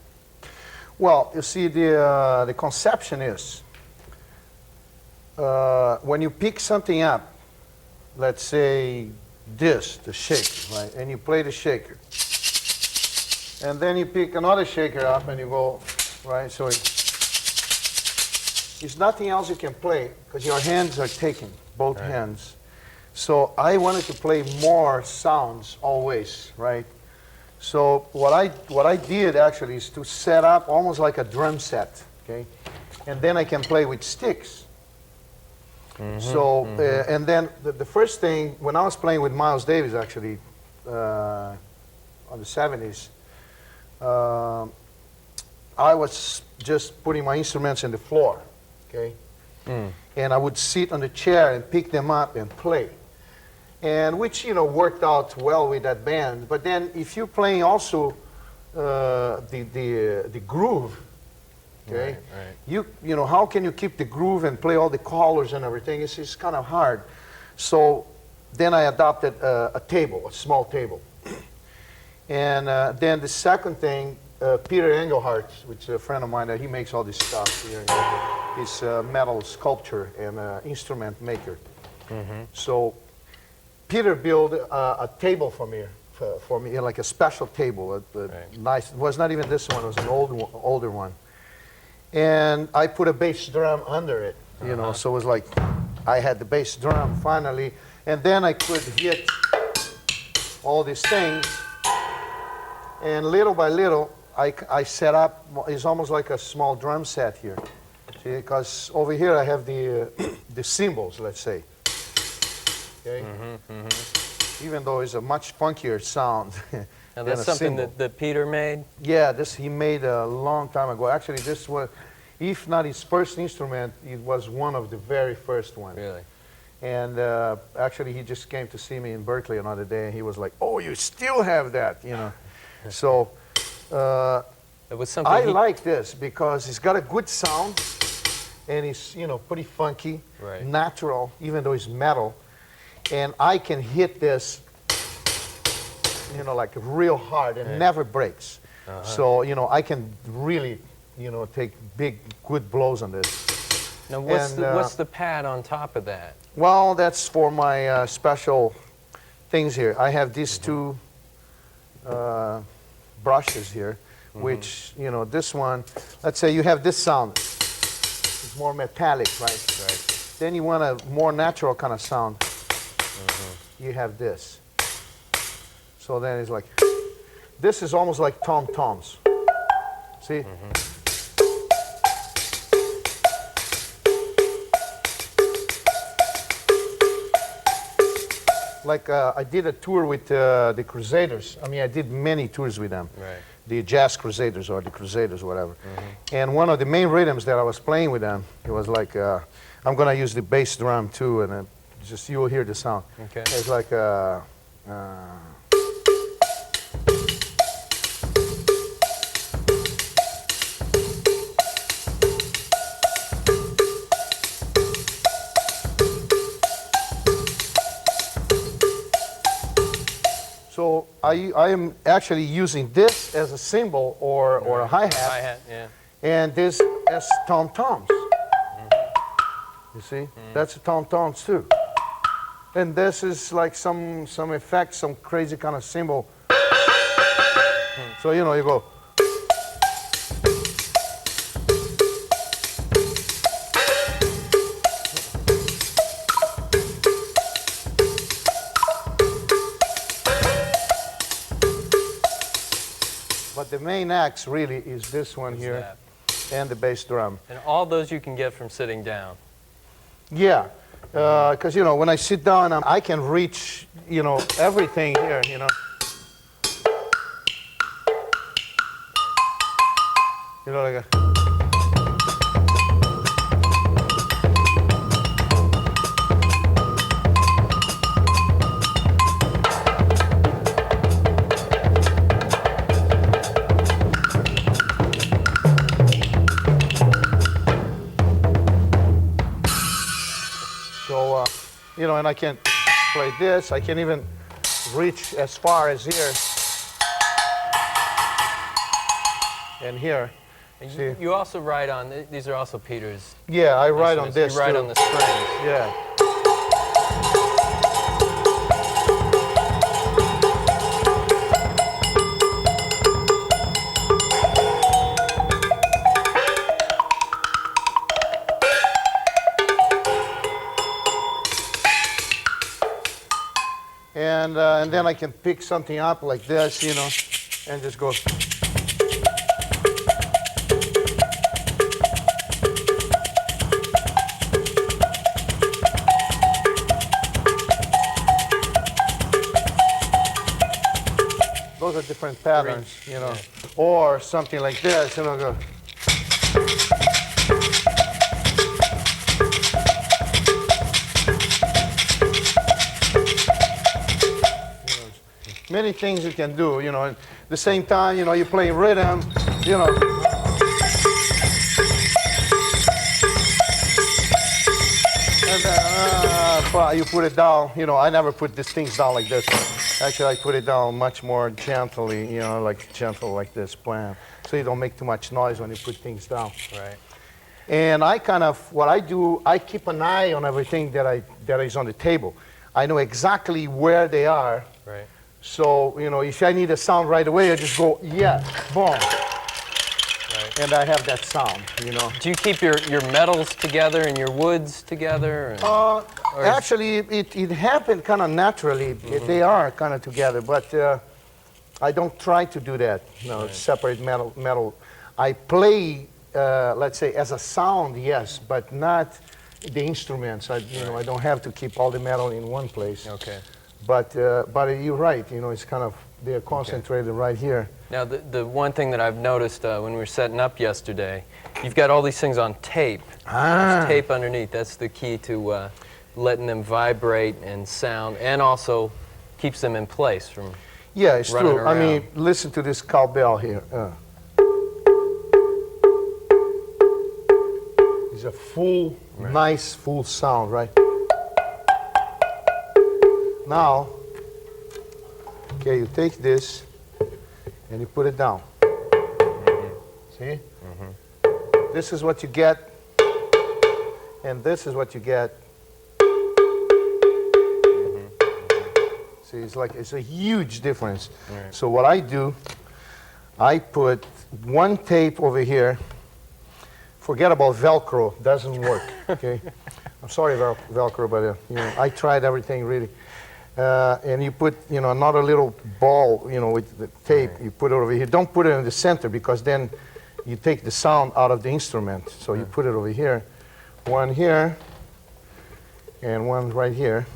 Well, you see, the conception is when you pick something up, let's say this, the shaker, right? And you play the shaker. And then you pick another shaker up and you go, right? So it's nothing else you can play because your hands are taken, both hands. So I wanted to play more sounds always, right? So what I did actually is to set up almost like a drum set, okay? And then I can play with sticks. And then the first thing, when I was playing with Miles Davis actually, on the 70s, I was just putting my instruments in the floor, okay? And I would sit on the chair and pick them up and play. And which, you know, worked out well with that band. But then if you're playing also the groove, okay? You know, how can you keep the groove and play all the colors and everything? It's kind of hard. So then I adopted a table, a small table. And then the second thing, Peter Engelhardt, which is a friend of mine, that he makes all this stuff here. He's a metal sculptor and instrument maker. So Peter built a table for me, like a special table, nice. It was not even this one; it was an older one. And I put a bass drum under it, you know. So it was like I had the bass drum finally, and then I could hit all these things. And little by little, I set up. It's almost like a small drum set here, see? Because over here I have the cymbals, let's say. Okay. even though it's a much funkier sound. Now that's something that Peter made? Yeah, this he made a long time ago. Actually, this was, if not his first instrument, it was one of the very first ones. Really? And actually, he just came to see me in Berkeley another day, and he was like, "Oh, you still have that," you know. So it was something I like this because it's got a good sound, and it's, you know, pretty funky, right, natural, even though it's metal. And I can hit this, you know, like real hard and never breaks. So, you know, I can really, you know, take big, good blows on this. Now, what's the pad on top of that? Well, that's for my special things here. I have these two brushes here, which, you know, this one, let's say you have this sound. It's more metallic, right? Right. Then you want a more natural kind of sound. You have this. So then it's like, this is almost like tom-toms. See? Like I did a tour with the Crusaders. I mean, I did many tours with them. Right. The Jazz Crusaders or the Crusaders, whatever. And one of the main rhythms that I was playing with them, it was like, I'm going to use the bass drum too, and just you will hear the sound. Okay. It's like so I am actually using this as a cymbal or a hi-hat. Hi-hat, yeah. And this as tom-toms. You see? That's a tom-toms too. And this is like some effect, some crazy kind of cymbal. So, you know, you go. But the main axe really is this one here and the bass drum. And all those you can get from sitting down. Yeah, because, you know, when I sit down, I can reach, you know, everything here, you know. You know, like a... You know, and I can play this. I can even reach as far as here and here. And you also ride on, these are also Peter's. Yeah, I ride on this You ride too. on the springs. Yeah. And then I can pick something up like this, you know, and just go. Those are different patterns, you know, or something like this, you know, go. Many things you can do, you know. At the same time, you know, you play rhythm, you know. And you put it down, you know. I never put these things down like this. Actually, I put it down much more gently, you know, like gentle like this, blam. So you don't make too much noise when you put things down. Right. And I kind of, what I do, I keep an eye on everything that is on the table. I know exactly where they are. Right. So, you know, if I need a sound right away, I just go, yeah, boom. Right. And I have that sound, you know. Do you keep your metals together and your woods together? Actually, it happened kind of naturally. They are kind of together, but I don't try to do that, you know, separate metal. I play, let's say, as a sound, yes, but not the instruments. You know, I don't have to keep all the metal in one place. Okay. But you're right, you know, it's kind of, they're concentrated right here. Now, the one thing that I've noticed when we were setting up yesterday, you've got all these things on tape. There's tape underneath. That's the key to letting them vibrate and sound, and also keeps them in place from Yeah, it's running true. around. I mean, listen to this cowbell here. It's a full, nice, full sound, right? Now, okay, you take this and you put it down. See? This is what you get, and this is what you get. See, it's a huge difference. So what I do, I put one tape over here. Forget about Velcro, doesn't work. Okay, I'm sorry, Velcro, but you know, I tried everything really. And you put, you know, another little ball, you know, with the tape. You put it over here. Don't put it in the center because then you take the sound out of the instrument. So you put it over here, one here, and one right here,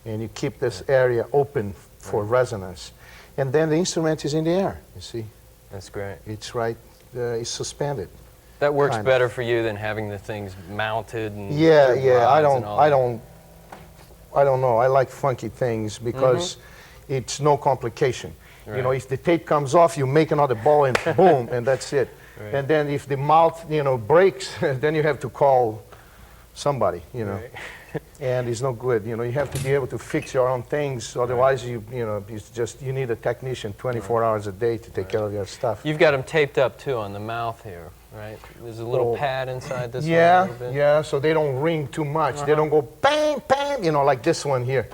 and you keep this area open for resonance. And then the instrument is in the air. You see? That's great. It's right. It's suspended. That works kind better for you than having the things mounted and Yeah. rods and all that. I don't know. I like funky things because it's no complication. You know, if the tape comes off, you make another ball and boom, and that's it. And then if the mouth, you know, breaks, then you have to call somebody, you know. And it's no good. You know, you have to be able to fix your own things. Otherwise, you know, it's just, you need a technician 24 hours a day to take care of your stuff. You've got them taped up too on the mouth here, right? There's a little pad inside this one. a Yeah, little bit. yeah, so they don't ring too much. They don't go bang, bang, you know, like this one here.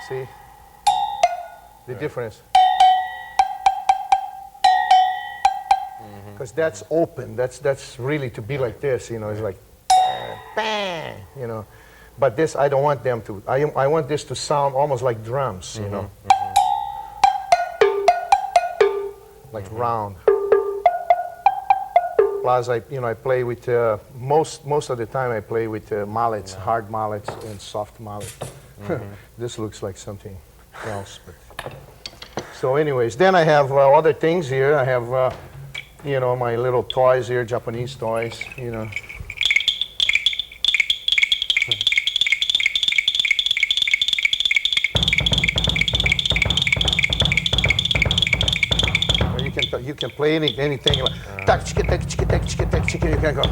See? The difference. Because that's open. That's really to be like this, you know, it's like bang, you know. But this, I don't want them to. I want this to sound almost like drums, you know. Like round. Plus, I play with, most of the time I play with mallets, hard mallets and soft mallets. This looks like something else. But. So anyways, then I have other things here. I have, you know, my little toys here, Japanese toys, you know. You can play anything like you can go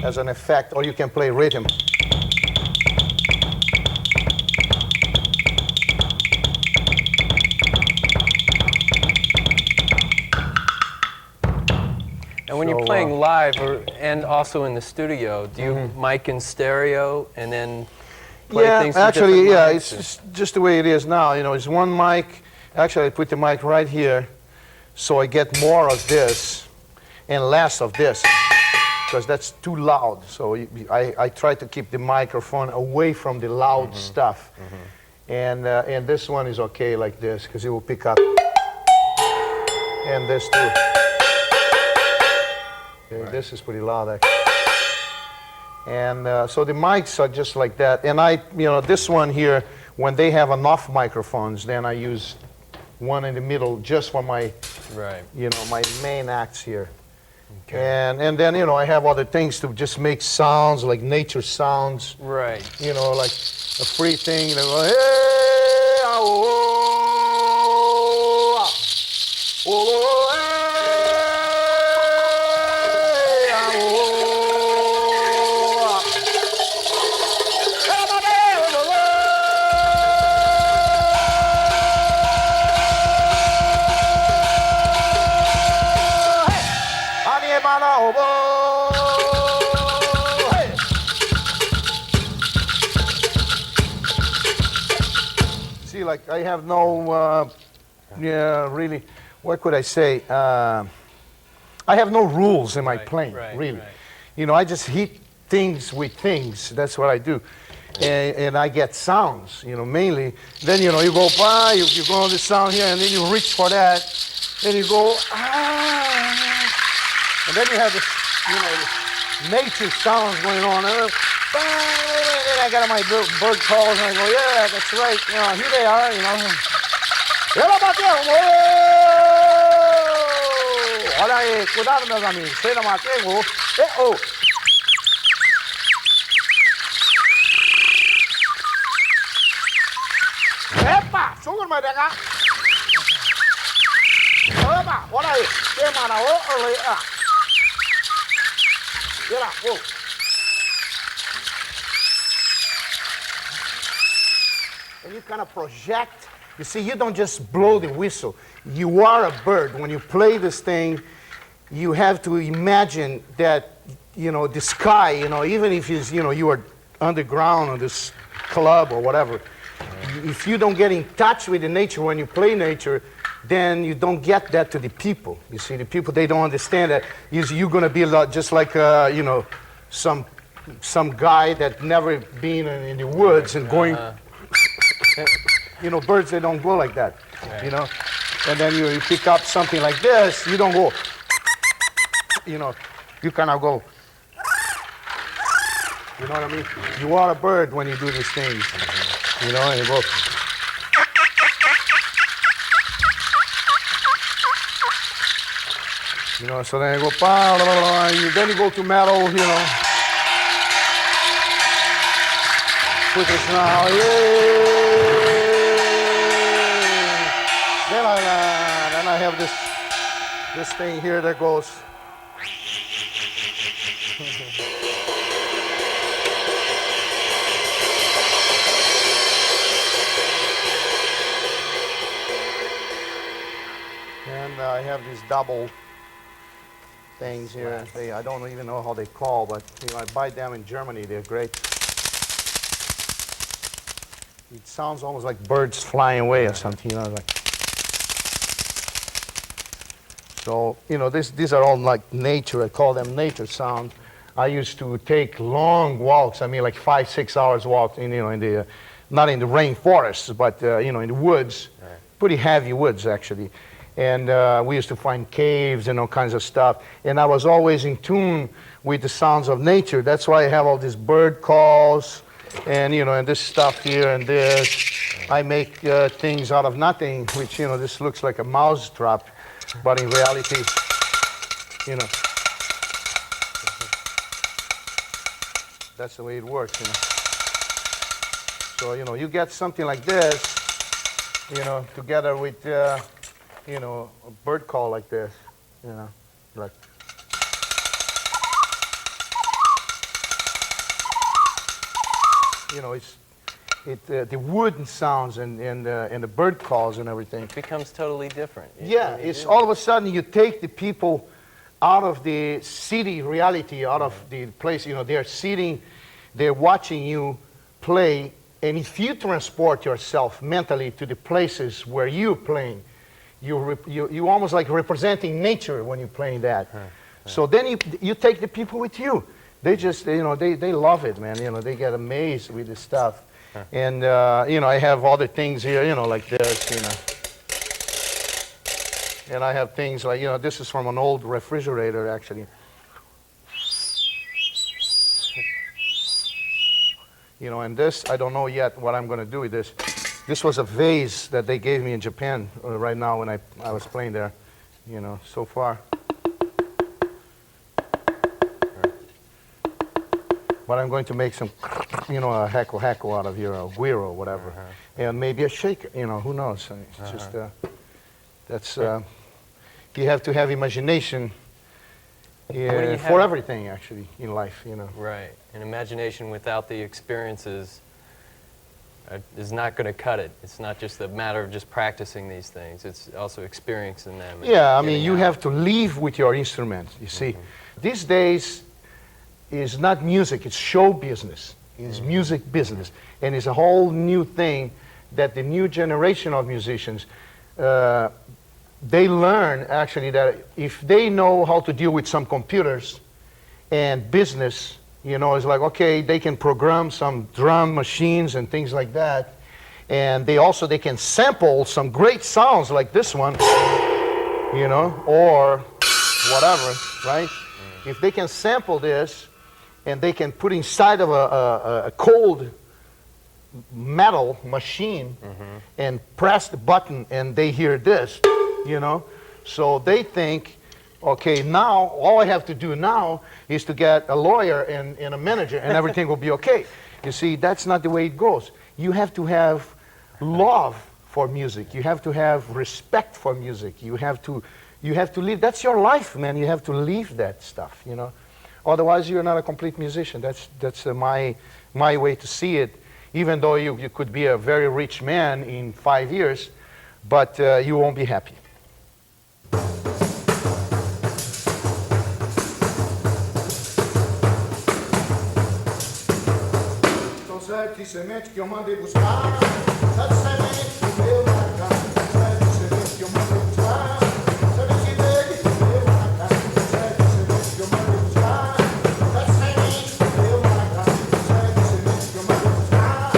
as an effect, or you can play rhythm. And when you're playing live and also in the studio, do you mic in stereo and then play things to actually, different yeah, mics, it's just the way it is now. You know, it's one mic. Actually, I put the mic right here, so I get more of this and less of this, because that's too loud. So I try to keep the microphone away from the loud stuff. And this one is okay like this, because it will pick up. And this too. Okay, this is pretty loud, actually. And so the mics are just like that. And you know, this one here, when they have enough microphones, then I use one in the middle just for my, you know, my main acts here. Okay. And then, you know, I have other things to just make sounds, like nature sounds. Right. You know, like a free thing. They go, hey, ah, oh, ah, oh, hey, ah, oh, see, like I have no, really, what could I say? I have no rules in my playing, really. You know, I just hit things with things. That's what I do. And I get sounds, you know, mainly. Then, you know, you go by, you go on the sound here, and then you reach for that. Then you go, ah. And then you have this, you know, this nature sounds going on. I get my bird calls and I go, yeah, that's right. You know, here they are, you know. Ela bateu! Olha aí, cuidado, meus amigos. Feira Mateu. Oh. Epa! Sugar vai pegar! Opa! Olha aí! Tem mana! Olha! Olha lá! And you kind of project. You see, you don't just blow the whistle. You are a bird. When you play this thing, you have to imagine that, you know, the sky, you know, even if it's, you know, you are underground on this club or whatever, if you don't get in touch with the nature when you play nature, then you don't get that to the people. You see, the people, they don't understand that you're going to be just like, you know, some guy that never been in the woods and going, you know, birds, they don't go like that, you know. And then you pick up something like this, you don't go, you know, you kind of go, you know what I mean? You are a bird when you do these things, you know, and you go. You know, so then you go, then you go to metal, you know. Put this now, yeah. Then I have this thing here that goes. And I have these double things here. I don't even know how they call, but you know, I buy them in Germany. They're great. It sounds almost like birds flying away or something, you know, like. So, you know, these are all like nature. I call them nature sound. I used to take long walks. I mean, like 5-6 hours walk in, you know, in the not in the rainforests, but you know, in the woods, pretty heavy woods actually. And we used to find caves and all kinds of stuff. And I was always in tune with the sounds of nature. That's why I have all these bird calls and, you know, and this stuff here and this. I make things out of nothing, which, you know, this looks like a mouse trap, but in reality, you know, that's the way it works, you know. So, you know, you get something like this, you know, together with, you know, a bird call like this, you know, like. You know, the wooden sounds and the bird calls and everything. It becomes totally different. It's all of a sudden you take the people out of the city reality, out of the place, you know, they're sitting, they're watching you play, and if you transport yourself mentally to the places where you're playing, you almost like representing nature when you're playing that. So then you take the people with you. They just, you know, they love it, man. You know, they get amazed with this stuff. And, you know, I have other things here, you know, like this, you know. And I have things like, you know, this is from an old refrigerator, actually. You know, and this, I don't know yet what I'm going to do with this. This was a vase that they gave me in Japan right now when I was playing there, you know, so far. But I'm going to make some, you know, a hackle out of here, a guiro, whatever. And maybe a shaker, you know, who knows? It's just, that's, you have to have imagination for everything, actually, in life, you know. Right. And imagination without the experiences is not going to cut it. It's not just a matter of just practicing these things. It's also experiencing them. Yeah, I mean, you have to live with your instrument, you see. These days, it's not music, it's show business. It's music business. And it's a whole new thing that the new generation of musicians, they learn, actually, that if they know how to deal with some computers and business, you know, it's like, okay, they can program some drum machines and things like that. And they can sample some great sounds like this one, you know, or whatever, right? If they can sample this and they can put inside of a cold metal machine and press the button and they hear this, you know? So they think, okay, now all I have to do now is to get a lawyer and a manager and everything will be okay. You see, that's not the way it goes. You have to have love for music. You have to have respect for music. You have to live. That's your life, man. You have to live that stuff, you know. Otherwise, you're not a complete musician. That's my way to see it. Even though you could be a very rich man in 5 years, but you won't be happy. São 7 sementes que eu mandei buscar, 7 sementes do meu maracá, 7 sementes que eu mandei buscar, semente verde do meu maracá, 7 sementes que eu mandei buscar, 7 sementes do meu maracá, 7 sementes que eu mandei buscar,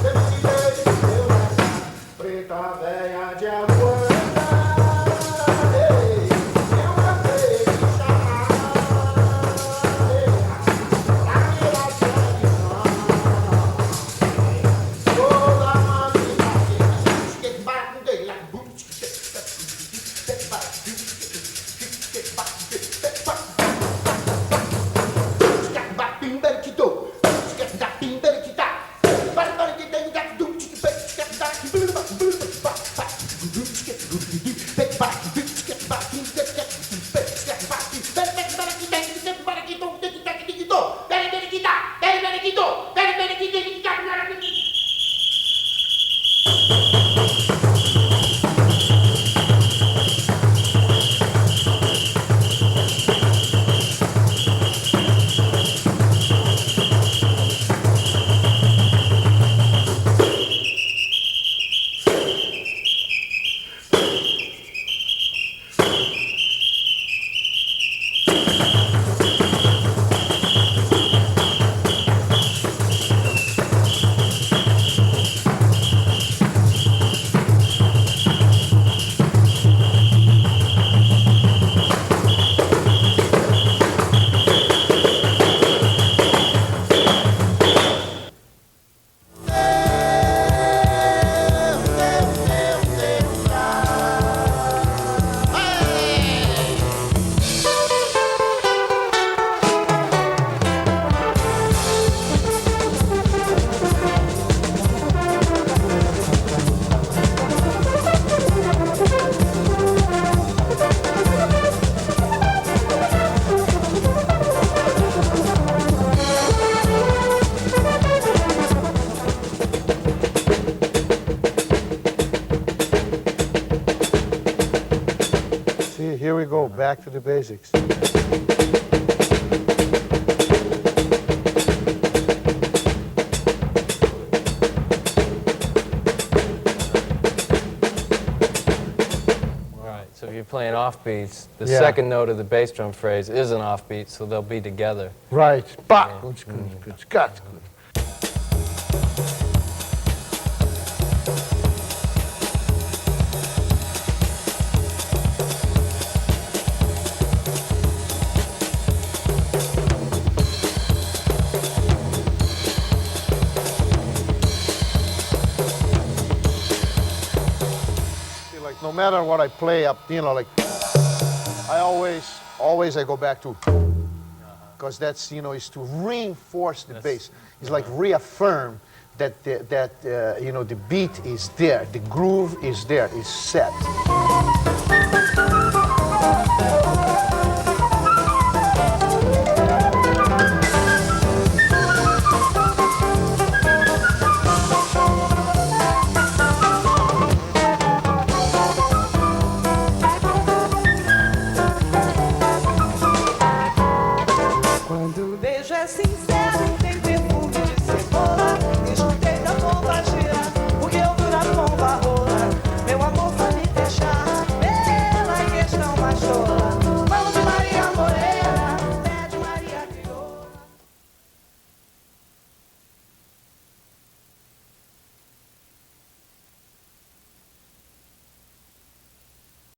semente verde do meu maracá, preta véia de aguenta, eu mandei chamar, pra me dar Here we go, back to the basics. So if you're playing offbeats, the second note of the bass drum phrase is an offbeat, so they'll be together. Right. Yeah. Like no matter what I play up, you know, like I always I go back to, because that's, you know, is to reinforce the bass. It's like reaffirm that you know, the beat is there, the groove is there, is set.